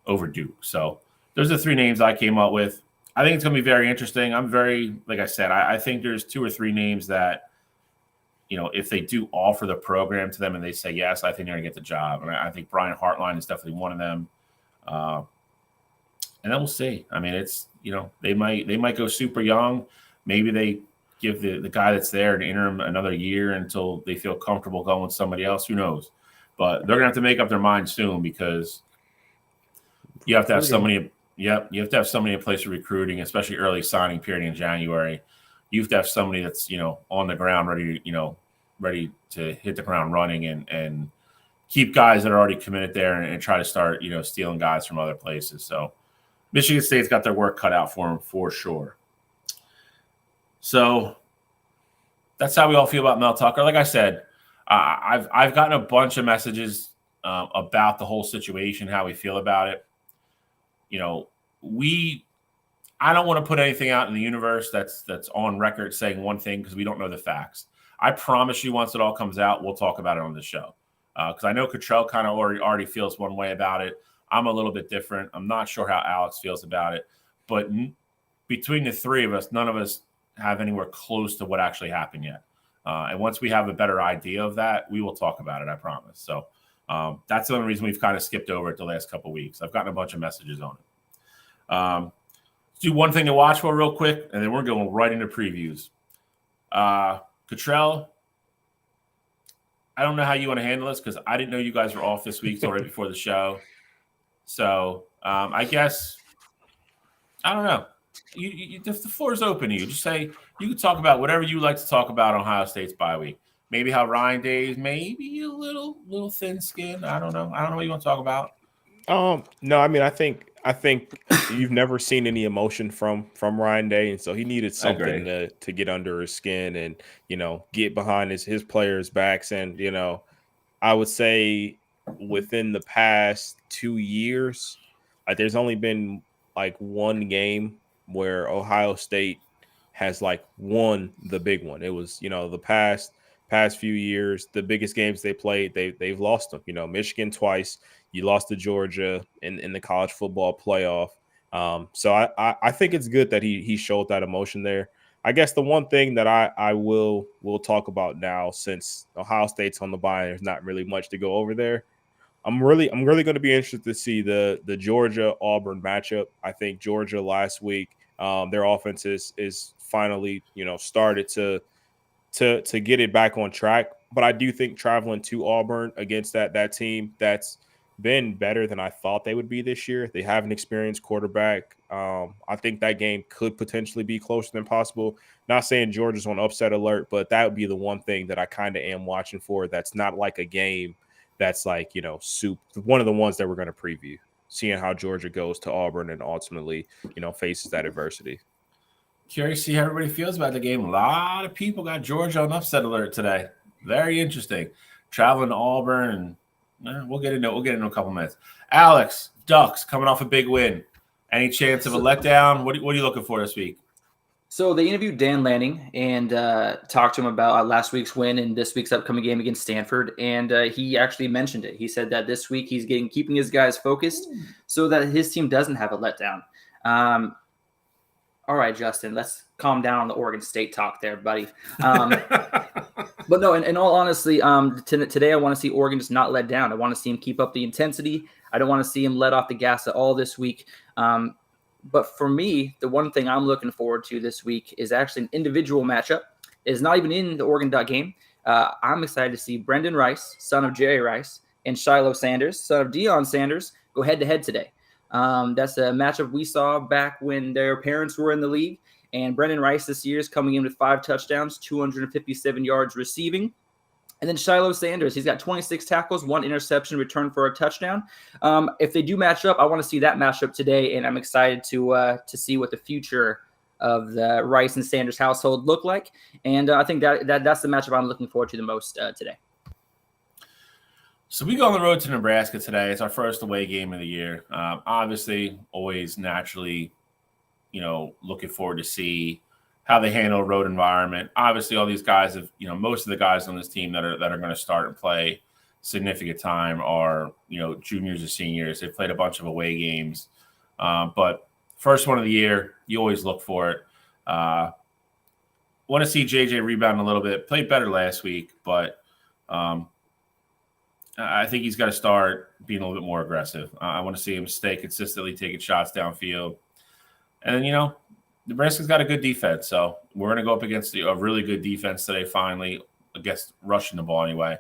over Duke. So those are the three names I came up with. I think it's going to be very interesting. Like I said, I think there's 2 or 3 names that, if they do offer the program to them and they say yes, I think they're going to get the job. And I think Brian Hartline is definitely one of them. And then we'll see. I mean, it's, they might go super young. Maybe they give the guy that's there an interim another year until they feel comfortable going with somebody else. Who knows? But they're going to have to make up their mind soon because you have to have somebody. Yep, you have to have somebody in place for recruiting, especially early signing period in January. You have to have somebody that's on the ground, ready to hit the ground running and keep guys that are already committed there and try to start stealing guys from other places. So Michigan State's got their work cut out for them for sure. So that's how we all feel about Mel Tucker. Like I said, I've gotten a bunch of messages about the whole situation, how we feel about it. I don't want to put anything out in the universe that's on record saying one thing because we don't know the facts. I promise you, once it all comes out, we'll talk about it on the show. Because I know Cottrell kind of already feels one way about it. I'm a little bit different. I'm not sure how Alex feels about it. But between the three of us, none of us have anywhere close to what actually happened yet. And once we have a better idea of that, we will talk about it, I promise. So that's the only reason we've kind of skipped over it the last couple of weeks. I've gotten a bunch of messages on it. Let's do one thing to watch for real quick, and then we're going right into previews. Cottrell, I don't know how you want to handle this because I didn't know you guys were off this week till right before the show. So I guess, I don't know. The floor is open to you. Just say you can talk about whatever you like to talk about on Ohio State's bye week. Maybe how Ryan Day is maybe a little thin skinned. I don't know. I don't know what you want to talk about. No, I mean, I think you've never seen any emotion from Ryan Day, and so he needed something to get under his skin and get behind his players' backs. And I would say within the past 2 years, there's only been one game where Ohio State has won the big one. It was the past few years, the biggest games they played, they've lost them. Michigan twice. You lost to Georgia in the college football playoff. So I think it's good that he showed that emotion there. I guess the one thing that I will talk about now, since Ohio State's on the bye, there's not really much to go over there. I'm really going to be interested to see the Georgia Auburn matchup. I think Georgia last week Their offense is finally, started to get it back on track. But I do think traveling to Auburn against that team that's been better than I thought they would be this year. They have an experienced quarterback. I think that game could potentially be closer than possible. Not saying Georgia's on upset alert, but that would be the one thing that I kind of am watching for. That's not like a game that's like, one of the ones that we're going to preview, seeing how Georgia goes to Auburn and ultimately, faces that adversity. Curious to see how everybody feels about the game. A lot of people got Georgia on upset alert today. Very interesting. Traveling to Auburn, and we'll get into a couple minutes. Alex, Ducks coming off a big win. Any chance of a letdown? What are you looking for this week? So they interviewed Dan Lanning and talked to him about last week's win and this week's upcoming game against Stanford. And he actually mentioned it. He said that this week he's keeping his guys focused so that his team doesn't have a letdown. All right, Justin, let's calm down on the Oregon State talk there, buddy. But no, in all honesty, today I want to see Oregon just not let down. I want to see him keep up the intensity. I don't want to see him let off the gas at all this week. But for me, the one thing I'm looking forward to this week is actually an individual matchup. It's not even in the Oregon Duck game. I'm excited to see Brendan Rice, son of Jerry Rice, and Shiloh Sanders, son of Deion Sanders, go head-to-head today. That's a matchup we saw back when their parents were in the league. And Brendan Rice this year is coming in with 5 touchdowns, 257 yards receiving. And then Shiloh Sanders, he's got 26 tackles, 1 interception, return for a touchdown. If they do match up, I want to see that matchup today, and I'm excited to see what the future of the Rice and Sanders household look like. And I think that's the matchup I'm looking forward to the most today. So we go on the road to Nebraska today. It's our first away game of the year. Obviously, always naturally, looking forward to see how they handle a road environment. Obviously, all these guys have, most of the guys on this team that are going to start and play significant time are, juniors or seniors. They've played a bunch of away games. But first one of the year, you always look for it. Want to see JJ rebound a little bit. Played better last week, but I think he's got to start being a little bit more aggressive. I want to see him stay consistently taking shots downfield. And then, Nebraska's got a good defense, so we're going to go up against a really good defense today, finally, against rushing the ball anyway.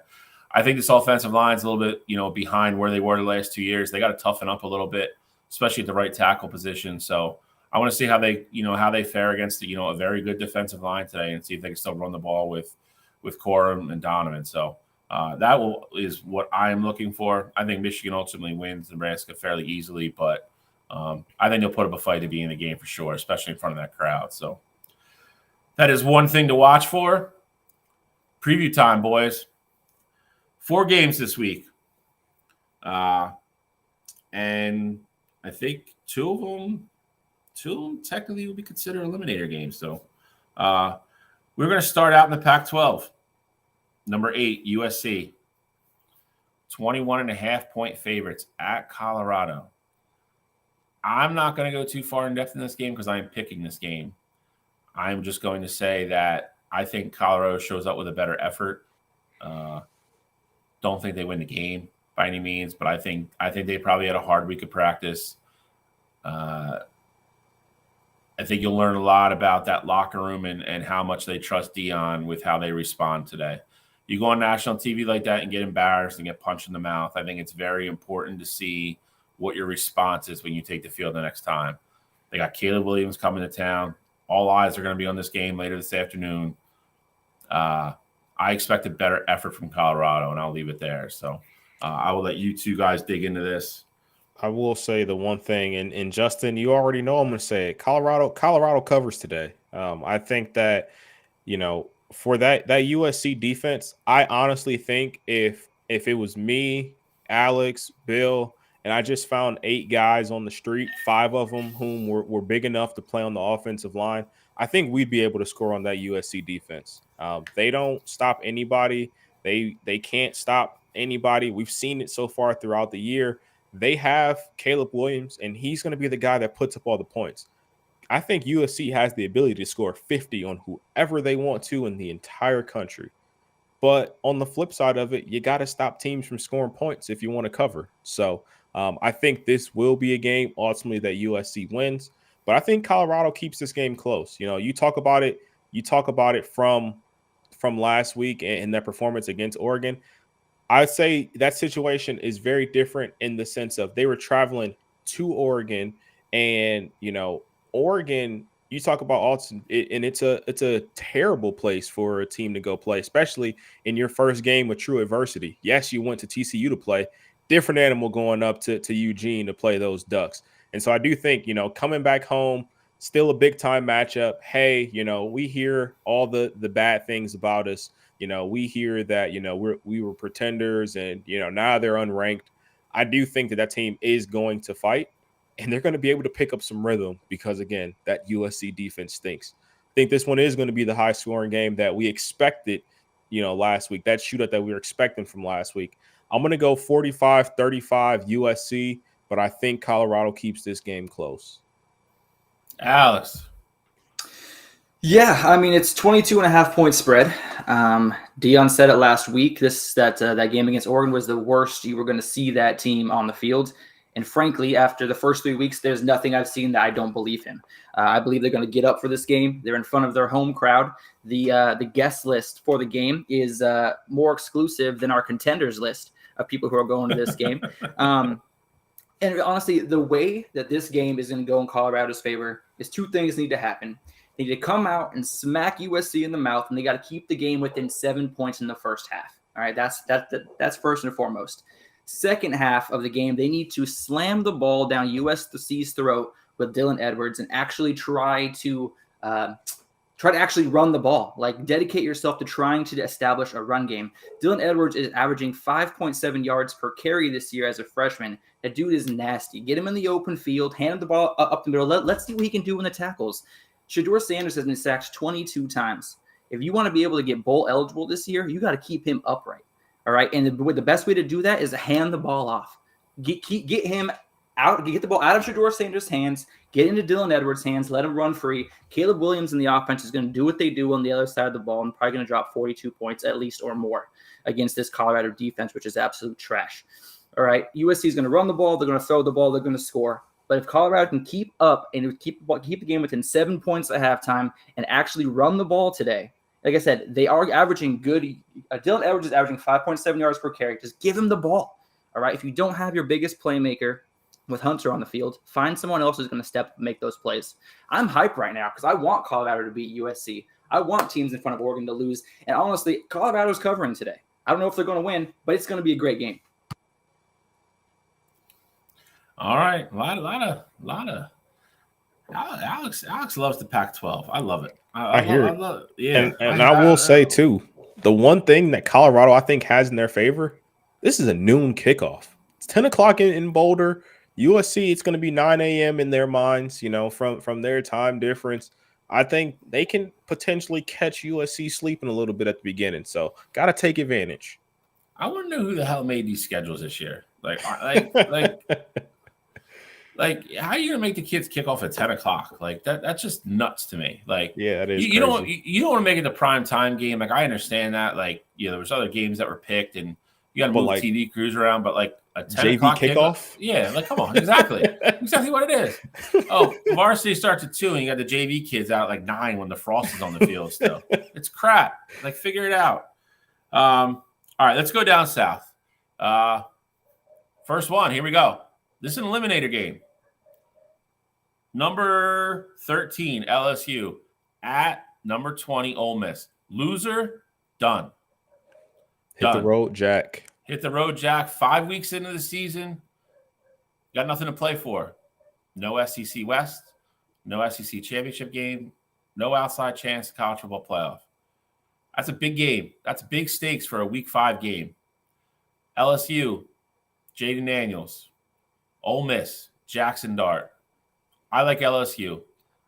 I think this offensive line is a little bit, behind where they were the last 2 years. They got to toughen up a little bit, especially at the right tackle position. So I want to see how they fare against a very good defensive line today and see if they can still run the ball with Corum and Donovan. So is what I am looking for. I think Michigan ultimately wins Nebraska fairly easily, but I think they'll put up a fight to be in the game for sure, especially in front of that crowd. So that is one thing to watch for. Preview time, boys. 4 games this week. And I think two of them technically will be considered eliminator games. So we're going to start out in the Pac-12. Number 8, USC. 21.5-point favorites at Colorado. I'm not going to go too far in depth in this game because I'm picking this game. I'm just going to say that I think Colorado shows up with a better effort. Don't think they win the game by any means, but I think they probably had a hard week of practice. I think you'll learn a lot about that locker room and how much they trust Deion with how they respond today. You go on national TV like that and get embarrassed and get punched in the mouth. I think it's very important to see what your response is when you take the field the next time. They got Caleb Williams coming to town. All eyes are going to be on this game later this afternoon. I expect a better effort from Colorado, and I'll leave it there. So I will let you two guys dig into this. I will say the one thing, and Justin, you already know I'm going to say it. Colorado covers today. I think that, for that USC defense, I honestly think if it was me, Alex, Bill, and I just found 8 guys on the street, 5 of them whom were big enough to play on the offensive line, I think we'd be able to score on that USC defense. They don't stop anybody. They can't stop anybody. We've seen it so far throughout the year. They have Caleb Williams, and he's going to be the guy that puts up all the points. I think USC has the ability to score 50 on whoever they want to in the entire country. But on the flip side of it, you got to stop teams from scoring points if you want to cover. So I think this will be a game ultimately that USC wins. But I think Colorado keeps this game close. You talk about it. You talk about it from last week and their performance against Oregon. I'd say that situation is very different in the sense of they were traveling to Oregon, and Oregon. You talk about Alton, and it's a terrible place for a team to go play, especially in your first game with true adversity. Yes, you went to TCU to play, different animal going up to Eugene to play those Ducks, and so I do think coming back home, still a big time matchup. Hey, we hear all the bad things about us. We hear that, we were pretenders and, now they're unranked. I do think that team is going to fight, and they're going to be able to pick up some rhythm because, again, that USC defense stinks. I think this one is going to be the high scoring game that we expected, last week, that shootout that we were expecting from last week. I'm going to go 45-35 USC, but I think Colorado keeps this game close. Alex. Yeah, I mean, it's 22.5-point spread. Dion said it last week. That game against Oregon was the worst you were going to see that team on the field. And frankly, after the first 3 weeks, there's nothing I've seen that I don't believe in. I believe they're going to get up for this game. They're in front of their home crowd. The guest list for the game is more exclusive than our contenders list of people who are going to this game. And honestly, the way that this game is going to go in Colorado's favor is two things need to happen. They need to come out and smack USC in the mouth, and they got to keep the game within 7 points in the first half. All right, that's first and foremost. Second half of the game, they need to slam the ball down USC's throat with Dylan Edwards and actually try to actually run the ball. Like, dedicate yourself to trying to establish a run game. Dylan Edwards is averaging 5.7 yards per carry this year as a freshman. That dude is nasty. Get him in the open field, hand him the ball up the middle. Let's see what he can do in the tackles. Shedeur Sanders has been sacked 22 times. If you want to be able to get bowl eligible this year, you got to keep him upright. All right. And the best way to do that is to hand the ball off. Get him out, get the ball out of Shedeur Sanders' hands, get into Dylan Edwards' hands, let him run free. Caleb Williams in the offense is going to do what they do on the other side of the ball and probably going to drop 42 points at least or more against this Colorado defense, which is absolute trash. All right. USC is going to run the ball. They're going to throw the ball. They're going to score. But if Colorado can keep up and keep the game within 7 points at halftime and actually run the ball today, like I said, they are averaging good. Dylan Edwards is averaging 5.7 yards per carry. Just give him the ball. All right. If you don't have your biggest playmaker with Hunter on the field, find someone else who's going to step up and make those plays. I'm hyped right now because I want Colorado to beat USC. I want teams in front of Oregon to lose. And honestly, Colorado's covering today. I don't know if they're going to win, but it's going to be a great game. All right, a lot of. Alex loves the Pac-12. I love it. I hear it. I love it. Yeah, and I will say too, the one thing that Colorado I think has in their favor, this is a noon kickoff. It's 10 o'clock in Boulder. USC, it's going to be 9 a.m. in their minds. From their time difference, I think they can potentially catch USC sleeping a little bit at the beginning. So, got to take advantage. I want to know who the hell made these schedules this year. Like, how are you gonna make the kids kick off at 10 o'clock? Like that's just nuts to me. Like, yeah, it is. You don't want to make it the prime time game. Like, I understand that. Like, there was other games that were picked, and you got to move TV crews around. But like a 10 JV o'clock kickoff, yeah, like come on, exactly what it is. Oh, varsity starts at 2, and you got the JV kids out at like 9 when the frost is on the field. Still, it's crap. Like, figure it out. All right, let's go down south. First one, here we go. This is an eliminator game. Number 13, LSU, at number 20, Ole Miss. Loser, done. Hit the road, Jack. Hit the road, Jack. 5 weeks into the season, got nothing to play for. No SEC West, no SEC championship game, no outside chance of college football playoff. That's a big game. That's big stakes for a week 5 game. LSU, Jaden Daniels. Ole Miss, Jackson Dart. I like LSU.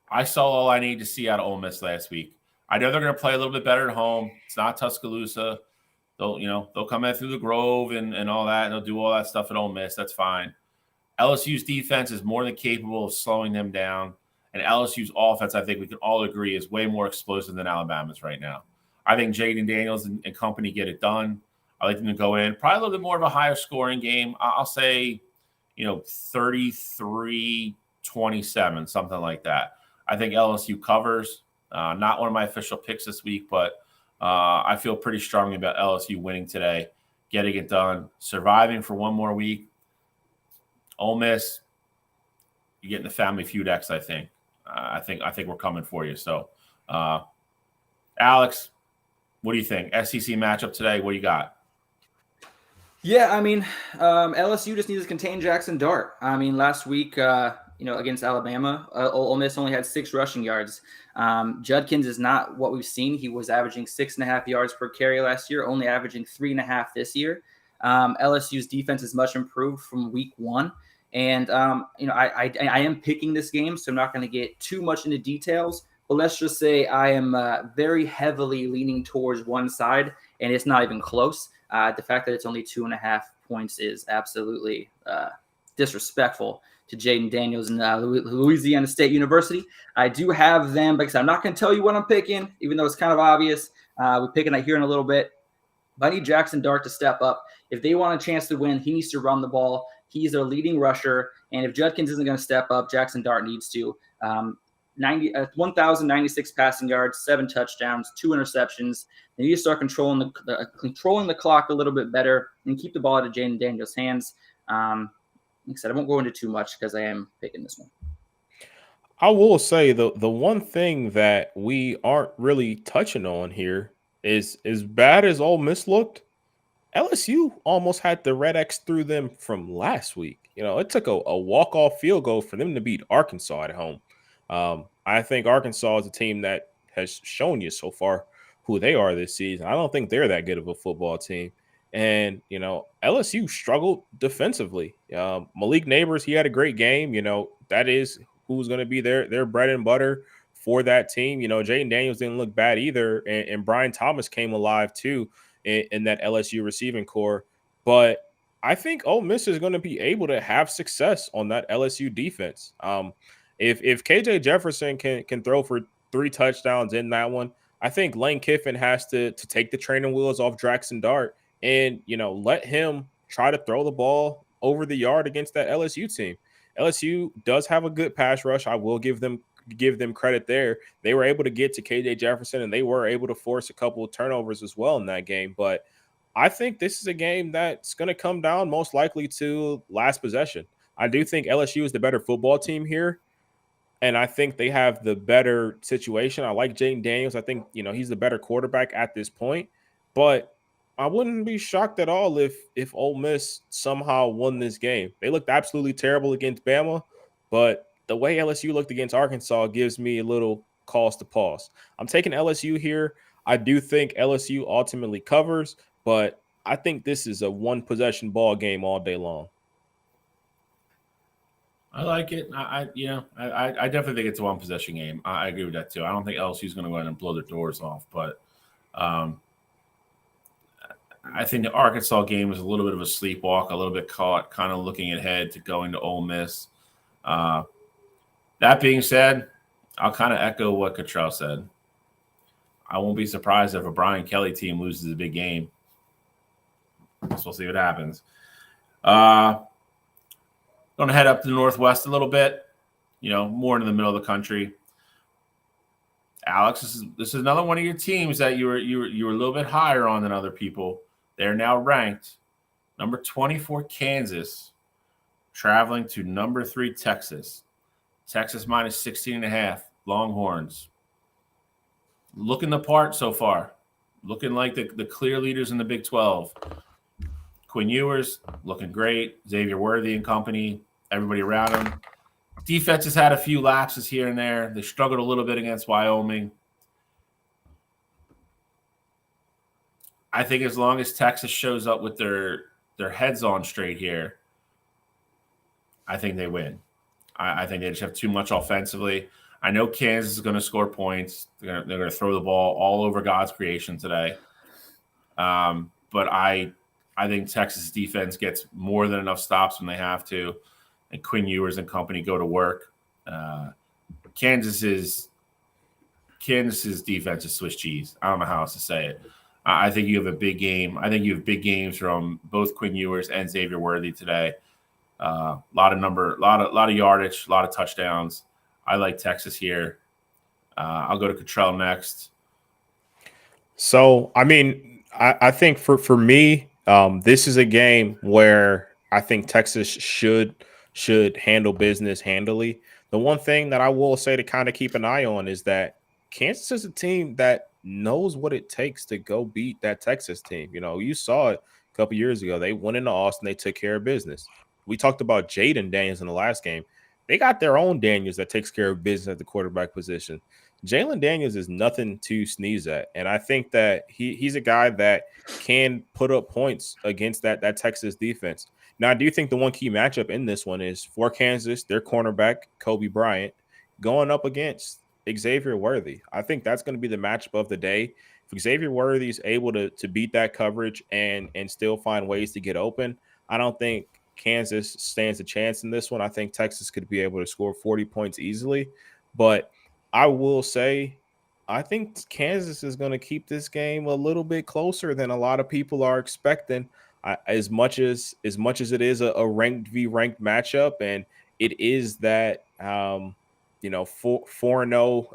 I saw all I need to see out of Ole Miss last week. I know they're going to play a little bit better at home. It's not Tuscaloosa. They'll come in through the Grove and all that, and they'll do all that stuff at Ole Miss. That's fine. LSU's defense is more than capable of slowing them down, and LSU's offense, I think we can all agree, is way more explosive than Alabama's right now. I think Jaden Daniels and company get it done. I like them to go in. Probably a little bit more of a higher scoring game. I'll say, 33-28 27, something like that. I think LSU covers. Not one of my official picks this week, but I feel pretty strongly about LSU winning today, getting it done, surviving for one more week. Ole Miss, you're getting the Family Feud X, I think. I think we're coming for you. So, Alex, what do you think? SEC matchup today, what do you got? Yeah, I mean, LSU just needs to contain Jackson Dart. I mean, last week, against Alabama, Ole Miss only had 6 rushing yards. Judkins is not what we've seen. He was averaging 6.5 yards per carry last year, only averaging 3.5 this year. LSU's defense is much improved from week 1. And, I am picking this game, so I'm not going to get too much into details. But let's just say I am very heavily leaning towards one side, and it's not even close. The fact that it's only 2.5 points is absolutely disrespectful to Jaden Daniels and Louisiana State University. I do have them, because I'm not going to tell you what I'm picking, even though it's kind of obvious. We're picking that here in a little bit. But I need Jackson Dart to step up. If they want a chance to win, he needs to run the ball. He's their leading rusher. And if Judkins isn't going to step up, Jackson Dart needs to. 1,096 passing yards, 7 touchdowns, 2 interceptions. They need to start controlling the clock a little bit better and keep the ball out of Jaden Daniels' hands. Like I said, I won't go into too much because I am picking this one. I will say the one thing that we aren't really touching on here is, as bad as Ole Miss looked, LSU almost had the red X through them from last week. It took a walk-off field goal for them to beat Arkansas at home. I think Arkansas is a team that has shown you so far who they are this season. I don't think they're that good of a football team. And, LSU struggled defensively. Malik Neighbors, he had a great game. That is who's going to be their bread and butter for that team. Jaden Daniels didn't look bad either. And Brian Thomas came alive too in that LSU receiving core. But I think Ole Miss is going to be able to have success on that LSU defense. If KJ Jefferson can throw for 3 touchdowns in that one, I think Lane Kiffin has to take the training wheels off Jackson Dart and, let him try to throw the ball over the yard against that LSU team. LSU does have a good pass rush. I will give them credit there. They were able to get to KJ Jefferson, and they were able to force a couple of turnovers as well in that game. But I think this is a game that's going to come down most likely to last possession. I do think LSU is the better football team here, and I think they have the better situation. I like Jaden Daniels. I think, he's the better quarterback at this point. But I wouldn't be shocked at all if Ole Miss somehow won this game. They looked absolutely terrible against Bama, but the way LSU looked against Arkansas gives me a little cause to pause. I'm taking LSU here. I do think LSU ultimately covers, but I think this is a one-possession ball game all day long. I like it. I definitely think it's a one-possession game. I agree with that too. I don't think LSU is going to go ahead and blow their doors off, but I think the Arkansas game was a little bit of a sleepwalk, a little bit caught, kind of looking ahead to going to Ole Miss. That being said, I'll kind of echo what Cottrell said. I won't be surprised if a Brian Kelly team loses a big game. So we'll see what happens. Going to head up to the Northwest a little bit, more into the middle of the country. Alex, this is another one of your teams that you were a little bit higher on than other people. They're now ranked number 24 Kansas, traveling to number 3 Texas. Texas minus 16.5. Longhorns. Looking the part so far. Looking like the clear leaders in the Big 12. Quinn Ewers looking great. Xavier Worthy and company. Everybody around him. Defense has had a few lapses here and there. They struggled a little bit against Wyoming. I think as long as Texas shows up with their heads on straight here, I think they win. I think they just have too much offensively. I know Kansas is going to score points. They're going to throw the ball all over God's creation today. But I think Texas defense gets more than enough stops when they have to, and Quinn Ewers and company go to work. Kansas's defense is Swiss cheese. I don't know how else to say it. I think you have a big game. I think you have big games from both Quinn Ewers and Xavier Worthy today. lot of yardage, a lot of touchdowns. I like Texas here. I'll go to Cottrell next. So, I mean, I think for me, this is a game where I think Texas should handle business handily. The one thing that I will say to kind of keep an eye on is that Kansas is a team that knows what it takes to go beat that Texas team. You know, you saw it a couple years ago. They went into Austin, they took care of business. We talked about Jaden Daniels in the last game. They got their own Daniels that takes care of business at the quarterback position. Jalen Daniels is nothing to sneeze at. And I think that he's a guy that can put up points against that Texas defense. Now, I do think the one key matchup in this one is for Kansas, their cornerback, Kobe Bryant, going up against Xavier Worthy. I think that's going to be the matchup of the day. If Xavier Worthy is able to beat that coverage and still find ways to get open, I don't think Kansas stands a chance in this one. I think Texas could be able to score 40 points easily. But I will say, I think Kansas is going to keep this game a little bit closer than a lot of people are expecting. As much as it is a ranked v ranked matchup, and it is that 4-0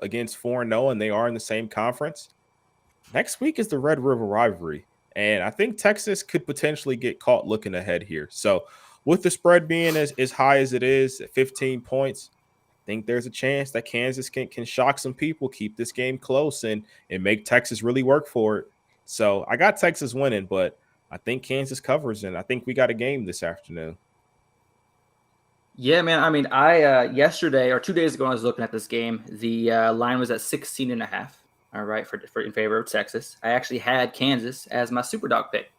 against 4-0, and they are in the same conference. Next week is the Red River rivalry, and I think Texas could potentially get caught looking ahead here. So, with the spread being as high as it is at 15 points. I think there's a chance that Kansas can shock some people, keep this game close, and make Texas really work for it. So I got Texas winning, but I think Kansas covers, and I think we got a game this afternoon. Yeah, man. I mean, I yesterday or 2 days ago, I was looking at this game. The line was at 16.5. All right, for in favor of Texas. I actually had Kansas as my super dog pick.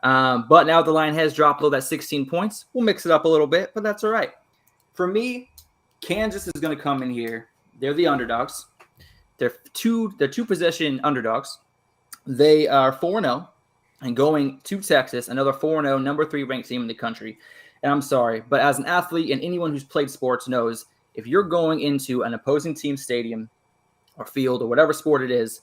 But now the line has dropped below that 16 points. We'll mix it up a little bit, but that's all right. For me, Kansas is going to come in here. They're the underdogs. They're two possession underdogs. They are 4-0 and going to Texas, another 4-0, number 3 ranked team in the country. And I'm sorry, but as an athlete and anyone who's played sports knows, if you're going into an opposing team stadium or field or whatever sport it is,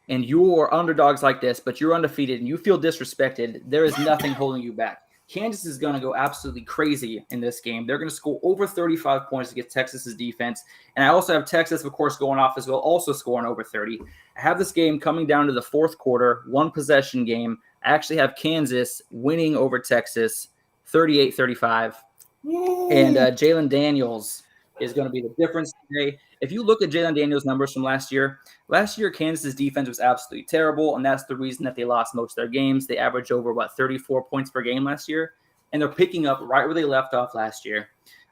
and you're underdogs like this, but you're undefeated and you feel disrespected, there is nothing holding you back. Kansas is going to go absolutely crazy in this game. They're going to score over 35 points against Texas's defense. And I also have Texas, of course, going off as well, also scoring over 30. I have this game coming down to the fourth quarter, one possession game. I actually have Kansas winning over Texas 38-35. And Jalen Daniels is going to be the difference today. If you look at Jalen Daniels' numbers from last year, Kansas's defense was absolutely terrible, and that's the reason that they lost most of their games. They averaged over, 34 points per game last year, and they're picking up right where they left off last year.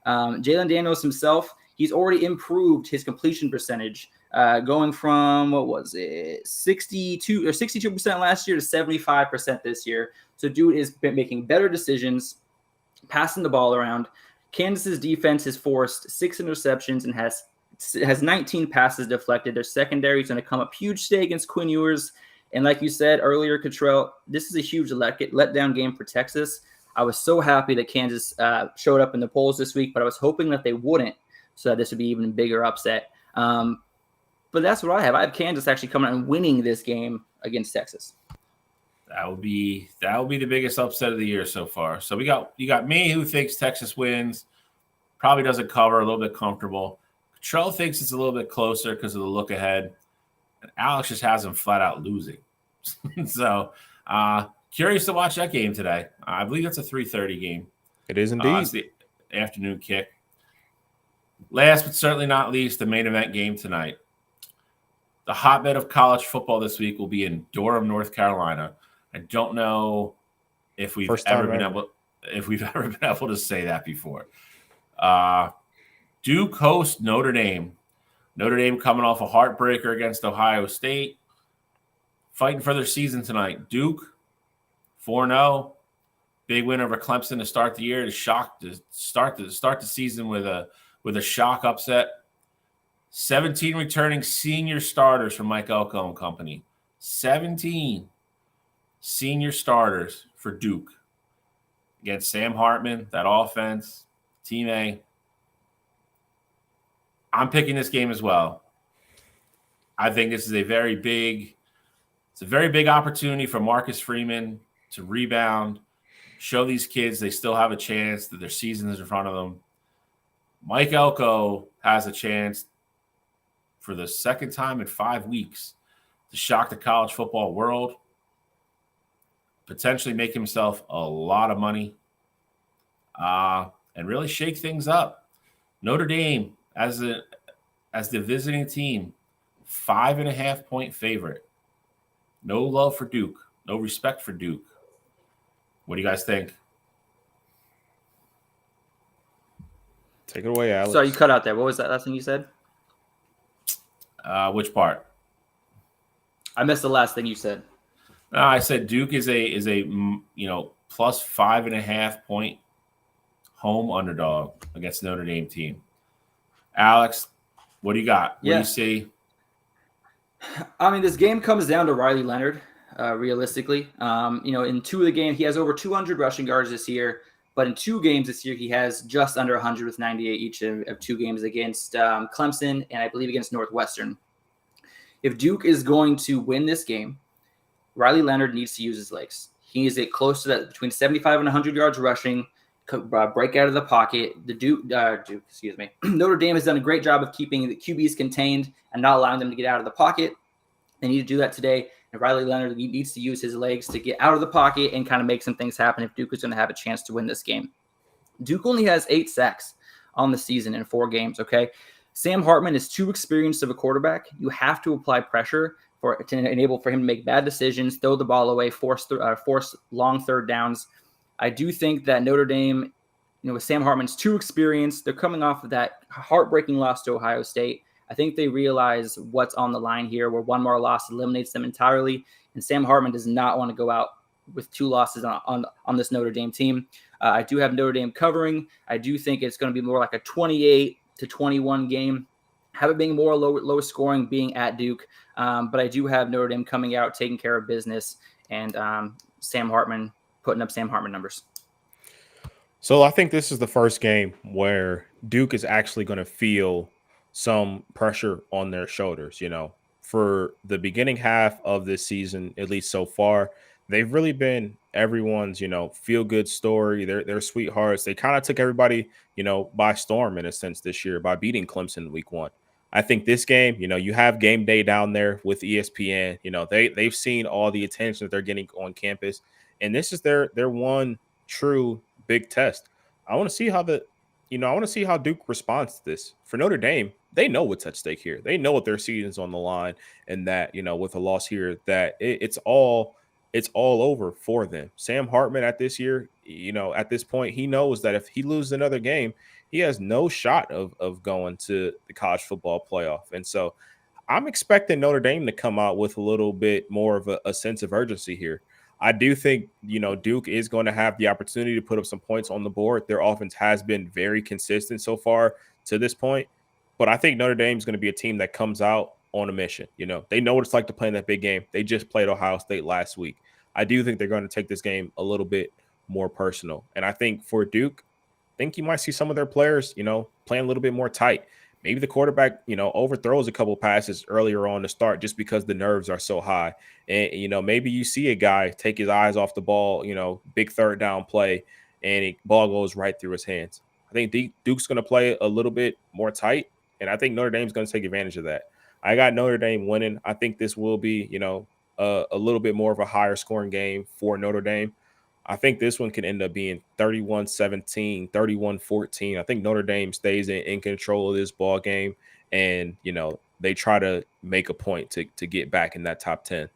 Jalen Daniels himself, he's already improved his completion percentage, going from, 62% last year to 75% this year. So dude is making better decisions, passing the ball around. Kansas's defense has forced 6 interceptions and has 19 passes deflected. Their secondary is going to come up huge today against Quinn Ewers. And like you said earlier, Cottrell, this is a huge letdown game for Texas. I was so happy that Kansas showed up in the polls this week, but I was hoping that they wouldn't, so that this would be even bigger upset. But that's what I have. I have Kansas actually coming out and winning this game against Texas. That will be the biggest upset of the year so far. So you got me, who thinks Texas wins, probably doesn't cover, a little bit comfortable. Cottrell thinks it's a little bit closer because of the look ahead, and Alex just has him flat out losing. So curious to watch that game today. I believe it's a 3:30 game. It is indeed. It's the afternoon kick. Last but certainly not least, the main event game tonight. The hotbed of college football this week will be in Durham, North Carolina. I don't know if we've ever been able to say that before. Duke hosts Notre Dame. Notre Dame coming off a heartbreaker against Ohio State, fighting for their season tonight. Duke 4-0, big win over Clemson to start the year, to start the season with a shock upset. 17 returning senior starters from Mike Elko and company. 17 senior starters for Duke against Sam Hartman, that offense, Team A. I'm picking this game as well. I think this is a very big opportunity for Marcus Freeman to rebound, show these kids they still have a chance, that their season is in front of them. Mike Elko has a chance for the second time in 5 weeks to shock the college football world, potentially make himself a lot of money, and really shake things up. Notre Dame, as the visiting team, 5.5-point favorite. No love for Duke. No respect for Duke. What do you guys think? Take it away, Alex. Sorry, you cut out there. What was that last thing you said? Which part? I missed the last thing you said. I said Duke is a plus 5.5-point home underdog against Notre Dame team. Alex, what do you got? What do you see? I mean, this game comes down to Riley Leonard, realistically. In 2 of the games, he has over 200 rushing yards this year, but in 2 games this year, he has just under 100 with 98 each of 2 games against Clemson and I believe against Northwestern. If Duke is going to win this game, Riley Leonard needs to use his legs. He needs to get close to that, between 75 and 100 yards rushing, break out of the pocket. Notre Dame has done a great job of keeping the QBs contained and not allowing them to get out of the pocket. They need to do that today. And Riley Leonard needs to use his legs to get out of the pocket and kind of make some things happen if Duke is going to have a chance to win this game. Duke only has 8 sacks on the season in 4 games, okay? Sam Hartman is too experienced of a quarterback. You have to apply pressure to enable for him to make bad decisions, throw the ball away, force long third downs. I do think that Notre Dame, with Sam Hartman's too experienced, they're coming off of that heartbreaking loss to Ohio State. I think they realize what's on the line here, where one more loss eliminates them entirely. And Sam Hartman does not want to go out with 2 losses on this Notre Dame team. I do have Notre Dame covering. I do think it's going to be more like a 28-21 game. Have it being more low scoring, being at Duke. But I do have Notre Dame coming out, taking care of business, and Sam Hartman putting up Sam Hartman numbers. So I think this is the first game where Duke is actually going to feel some pressure on their shoulders. For the beginning half of this season, at least so far, they've really been everyone's, feel good story. They're sweethearts. They kind of took everybody, by storm in a sense this year by beating Clemson week 1. I think this game, you have game day down there with ESPN. They've seen all the attention that they're getting on campus, and this is their one true big test. I want to see how Duke responds to this. For Notre Dame, they know what's at stake here. They know what their season's on the line, and that with a loss here, that it's all over for them. Sam Hartman at this point, he knows that if he loses another game, he has no shot of going to the college football playoff. And so I'm expecting Notre Dame to come out with a little bit more of a sense of urgency here. I do think, Duke is going to have the opportunity to put up some points on the board. Their offense has been very consistent so far to this point. But I think Notre Dame is going to be a team that comes out on a mission. They know what it's like to play in that big game. They just played Ohio State last week. I do think they're going to take this game a little bit more personal. And I think for Duke, I think you might see some of their players, playing a little bit more tight. Maybe the quarterback, overthrows a couple passes earlier on to start just because the nerves are so high. And, maybe you see a guy take his eyes off the ball, big third down play, and the ball goes right through his hands. I think Duke's going to play a little bit more tight, and I think Notre Dame's going to take advantage of that. I got Notre Dame winning. I think this will be, a little bit more of a higher scoring game for Notre Dame. I think this one can end up being 31-17, 31-14. I think Notre Dame stays in control of this ball game, and they try to make a point to get back in that top 10.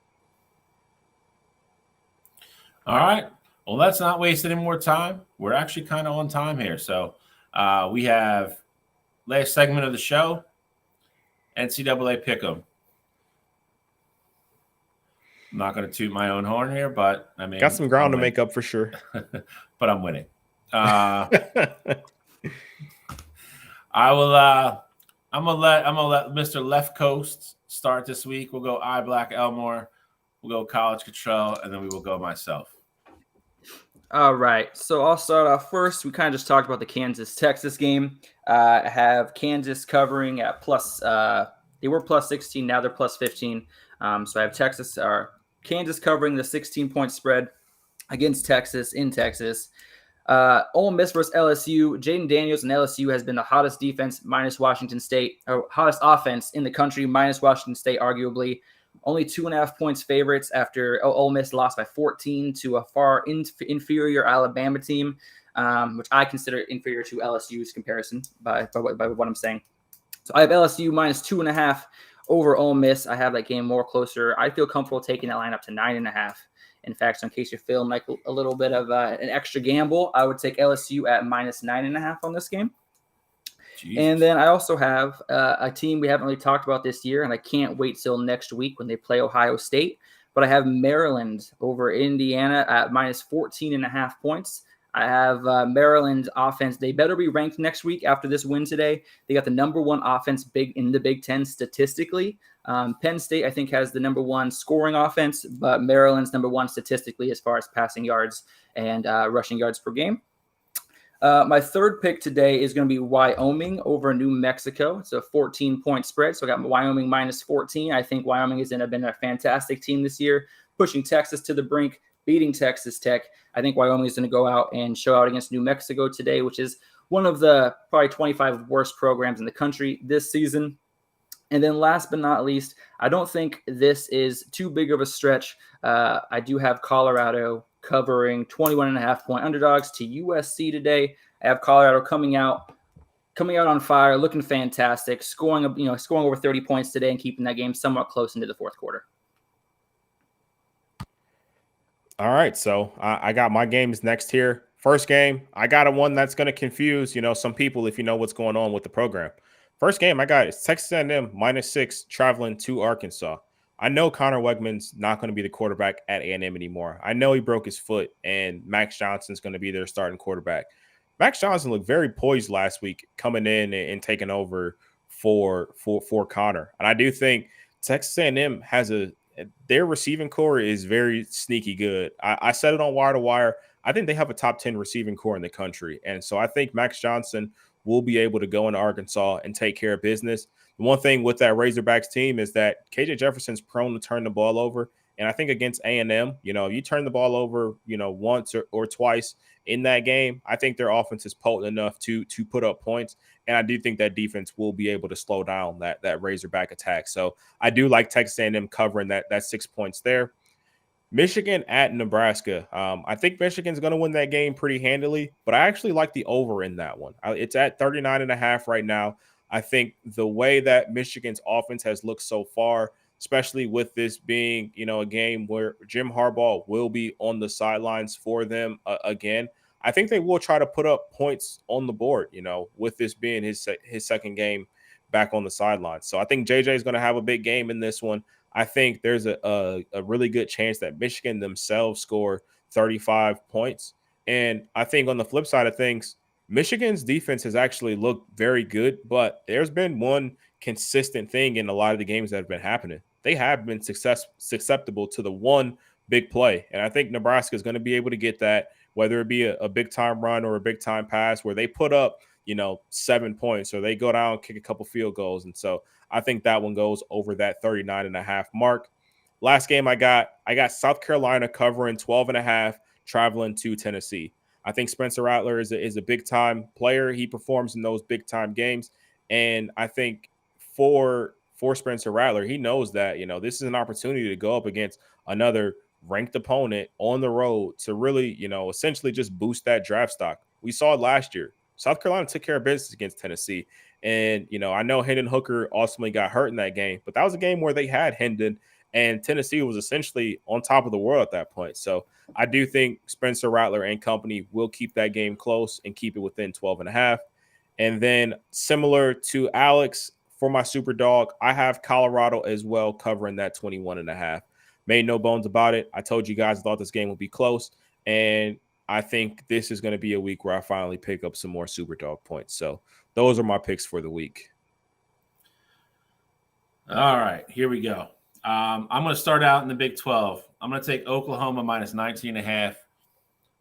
All right. Well, let's not waste any more time. We're actually kind of on time here. So we have last segment of the show, NCAA Pick'em. I'm not going to toot my own horn here, but I mean, got some ground to make up for sure. But I'm winning. I will. I'm gonna let Mr. Left Coast start this week. We'll go Black Elmore. We'll go College Control, and then we will go myself. All right. So I'll start off first. We kind of just talked about the Kansas-Texas game. I have Kansas covering at plus. They were plus 16. Now they're plus 15. So I have Kansas covering the 16-point spread. against Texas in Texas. Ole Miss versus LSU. Jaden Daniels and LSU has been the hottest defense minus Washington State, or hottest offense in the country minus Washington State, arguably. Only 2.5 points favorites after Ole Miss lost by 14 to a far inferior Alabama team, which I consider inferior to LSU's comparison by what I'm saying. So I have LSU minus 2.5 over Ole Miss. I have that game more closer. I feel comfortable taking that line up to 9.5. In fact, so in case you're feeling like a little bit of an extra gamble, I would take LSU at minus 9.5 on this game. Jesus. And then I also have a team we haven't really talked about this year, and I can't wait till next week when they play Ohio State. But I have Maryland over Indiana at minus 14.5 points. I have Maryland offense. They better be ranked next week after this win today. They got the number one offense in the Big Ten statistically. Penn State, I think, has the number one scoring offense, but Maryland's number one statistically as far as passing yards and rushing yards per game. My third pick today is going to be Wyoming over New Mexico. It's a 14-point spread, so I got Wyoming minus 14. I think Wyoming has been a fantastic team this year, pushing Texas to the brink, beating Texas Tech. I think Wyoming is going to go out and show out against New Mexico today, which is one of the probably 25 worst programs in the country this season. And then last but not least, I don't think this is too big of a stretch. I do have Colorado covering 21.5-point underdogs to USC today. I have Colorado coming out on fire, looking fantastic, scoring over 30 points today and keeping that game somewhat close into the fourth quarter. All right, so I got my games next here. First game, I got one that's going to confuse, some people if you know what's going on with the program. First game I got is Texas A&M minus 6 traveling to Arkansas. I know Connor Wegman's not going to be the quarterback at A&M anymore. I know he broke his foot, and Max Johnson's going to be their starting quarterback. Max Johnson looked very poised last week, coming in and taking over for Connor. And I do think Texas A&M has their receiving core is very sneaky good. I said it on Wire to Wire. I think they have a top 10 receiving core in the country. And so I think Max Johnson will be able to go into Arkansas and take care of business. The one thing with that Razorbacks team is that KJ Jefferson's prone to turn the ball over. And I think against A&M, if you turn the ball over, once or twice in that game, I think their offense is potent enough to put up points. And I do think that defense will be able to slow down that Razorback attack. So I do like Texas A&M covering that 6 points there. Michigan at Nebraska. I think Michigan's going to win that game pretty handily, but I actually like the over in that one. It's at 39.5 right now. I think the way that Michigan's offense has looked so far, especially with this being, a game where Jim Harbaugh will be on the sidelines for them again, I think they will try to put up points on the board, with this being his second game back on the sidelines. So I think JJ is going to have a big game in this one. I think there's a really good chance that Michigan themselves score 35 points. And I think on the flip side of things, Michigan's defense has actually looked very good, but there's been one consistent thing in a lot of the games that have been happening. They have been susceptible to the one big play. And I think Nebraska is going to be able to get that, whether it be a big-time run or a big-time pass where they put up, 7 points or they go down, kick a couple field goals. And so I think that one goes over that 39.5 mark. Last game I got South Carolina covering 12.5, traveling to Tennessee. I think Spencer Rattler is a big-time player. He performs in those big-time games. And I think for Spencer Rattler, he knows that, this is an opportunity to go up against another ranked opponent on the road to really, essentially just boost that draft stock. We saw it last year. South Carolina took care of business against Tennessee. And, I know Hendon Hooker ultimately got hurt in that game, but that was a game where they had Hendon and Tennessee was essentially on top of the world at that point. So I do think Spencer Rattler and company will keep that game close and keep it within 12.5. And then similar to Alex, for my super dog, I have Colorado as well covering that 21.5. Made no bones about it. I told you guys I thought this game would be close. And I think this is going to be a week where I finally pick up some more super dog points. So those are my picks for the week. All right, here we go. I'm going to start out in the Big 12. I'm going to take Oklahoma minus 19.5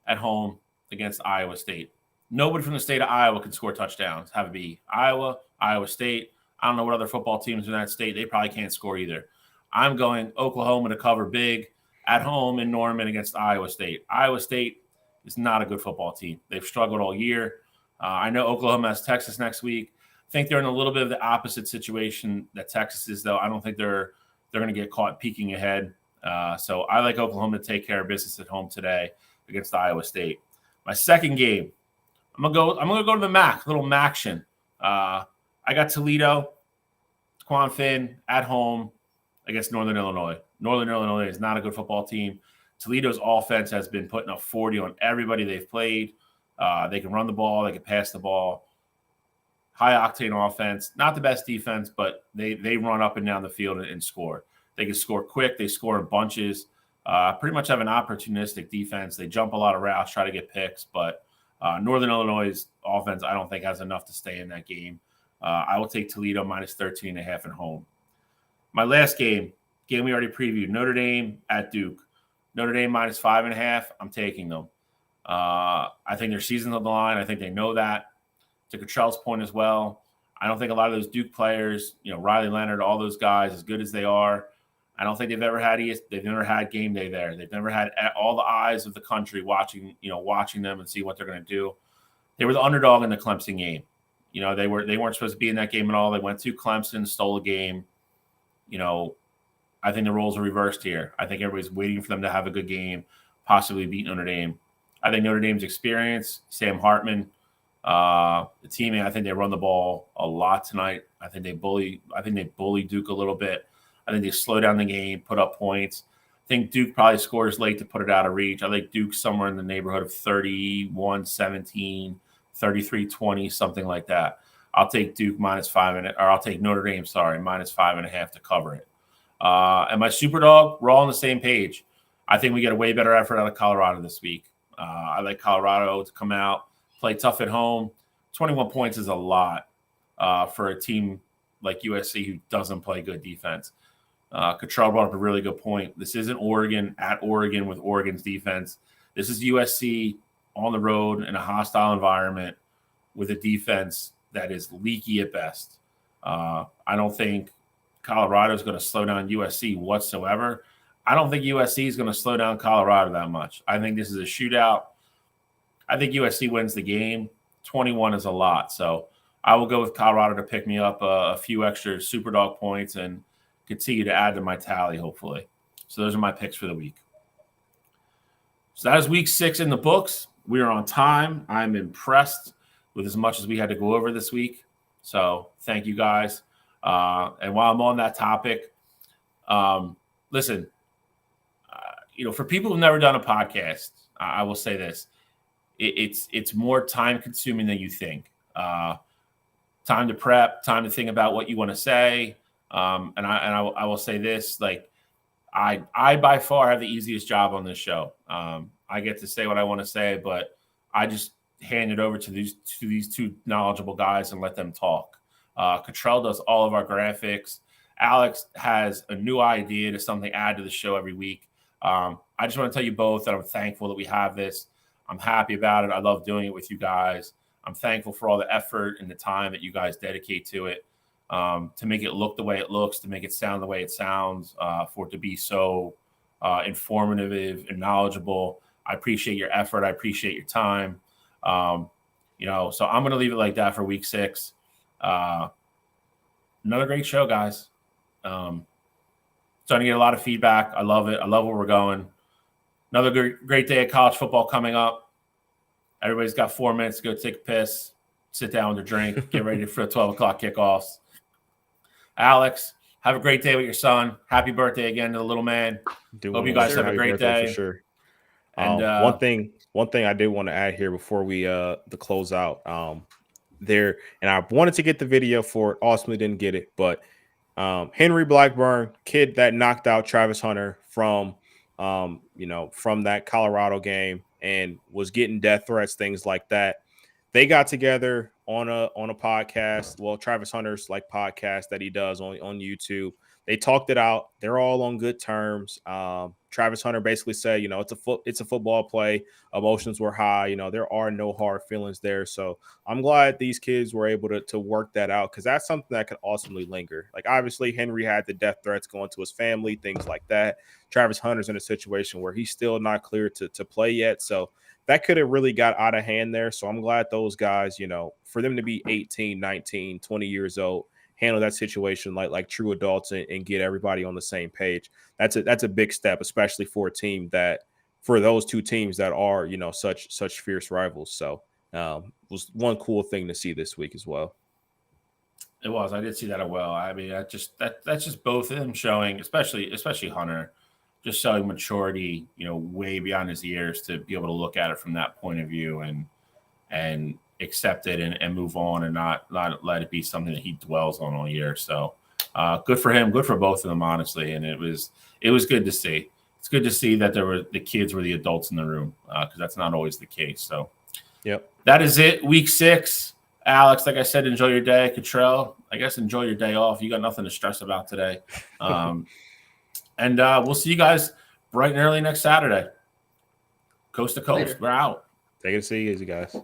at home against Iowa State. Nobody from the state of Iowa can score touchdowns. Have it be Iowa, Iowa State. I don't know what other football teams in that state. They probably can't score either. I'm going Oklahoma to cover big at home in Norman against Iowa State. Iowa State is not a good football team. They've struggled all year. I know Oklahoma has Texas next week. I think they're in a little bit of the opposite situation that Texas is, though. I don't think they're going to get caught peeking ahead. So I like Oklahoma to take care of business at home today against Iowa State. My second game, I'm gonna go to the MAC, little MACtion. I got Toledo, Quan Finn at home against Northern Illinois. Northern Illinois is not a good football team. Toledo's offense has been putting up 40 on everybody they've played. They can run the ball, they can pass the ball. High octane offense, not the best defense, but they run up and down the field and score. They can score quick. They score in bunches. Pretty much have an opportunistic defense. They jump a lot of routes, try to get picks, but Northern Illinois' offense, I don't think has enough to stay in that game. I will take Toledo minus 13.5 at home. My last game we already previewed, Notre Dame at Duke. Notre Dame minus 5.5. I'm taking them. I think their season's on the line. I think they know that. To Cottrell's point as well, I don't think a lot of those Duke players, Riley Leonard, all those guys, as good as they are, I don't think they've never had game day there. They've never had all the eyes of the country watching them and see what they're going to do. They were the underdog in the Clemson game. They weren't supposed to be in that game at all. They went to Clemson, stole a game. I think the roles are reversed here. I think everybody's waiting for them to have a good game, possibly beat Notre Dame. I think Notre Dame's experience, Sam Hartman, the team, I think they run the ball a lot tonight. I think they bully Duke a little bit. I think they slow down the game, put up points. I think Duke probably scores late to put it out of reach. I think Duke somewhere in the neighborhood of 31-17, 33-20, something like that. I'll take Duke I'll take Notre Dame, minus 5.5 to cover it. And my super dog, we're all on the same page. I think we get a way better effort out of Colorado this week. I like Colorado to come out, play tough at home. 21 points is a lot for a team like USC who doesn't play good defense. Cottrell brought up a really good point. This isn't Oregon at Oregon with Oregon's defense. This is USC on the road in a hostile environment with a defense that is leaky at best. I don't think Colorado is going to slow down USC whatsoever. I don't think USC is going to slow down Colorado that much. I think this is a shootout. I think USC wins the game. 21 is a lot. So I will go with Colorado to pick me up a few extra Superdog points and continue to add to my tally, hopefully. So those are my picks for the week. So that is week 6 in the books. We are on time. I'm impressed with as much as we had to go over this week. So thank you guys. And while I'm on that topic, listen, for people who've never done a podcast, I will say this. It's more time consuming than you think. Time to prep, time to think about what you want to say. And I will say this, like I by far have the easiest job on this show. I get to say what I want to say, but I just hand it over to these two knowledgeable guys and let them talk. Cottrell does all of our graphics. Alex has a new idea to something to add to the show every week. I just want to tell you both that I'm thankful that we have this. I'm happy about it. I love doing it with you guys. I'm thankful for all the effort and the time that you guys dedicate to it, to make it look the way it looks, to make it sound the way it sounds, for it to be so informative and knowledgeable. I appreciate your effort. I appreciate your time. So I'm going to leave it like that for week 6. Another great show, guys. Starting to get a lot of feedback. I love it. I love where we're going. Another great day of college football coming up. Everybody's got 4 minutes to go take a piss, sit down with a drink, get ready for the 12 o'clock kickoffs. Alex, have a great day with your son. Happy birthday again to the little man. Hope you guys have a great day. For sure. And one thing I did want to add here before we the close out there, and I wanted to get the video for it. Ultimately didn't get it, but Henry Blackburn, kid that knocked out Travis Hunter from that Colorado game and was getting death threats, things like that. they got together on a podcast. Well, Travis Hunter's like podcast that he does on YouTube. They talked it out. They're all on good terms. Travis Hunter basically said, it's a football play. Emotions were high. There are no hard feelings there. So I'm glad these kids were able to work that out, because that's something that could ultimately linger. Like, obviously, Henry had the death threats going to his family, things like that. Travis Hunter's in a situation where he's still not clear to play yet. So that could have really got out of hand there. So I'm glad those guys, for them to be 18, 19, 20 years old, handle that situation like true adults and get everybody on the same page. That's a big step, especially for those two teams that are, such fierce rivals. So was one cool thing to see this week as well. It was. I did see that as well. I mean, that's just both of them showing, especially Hunter, just showing maturity, way beyond his years, to be able to look at it from that point of view and accept it and move on, and not let it be something that he dwells on all year. So good for him, good for both of them, honestly. And it was good to see. It's good to see that the kids were the adults in the room, because that's not always the case. So yep, that is it. Week 6. Alex, like I said, enjoy your day. Cottrell, I guess enjoy your day off. You got nothing to stress about today. And we'll see you guys bright and early next Saturday. Coast to coast. Later. We're out. Take it easy, guys.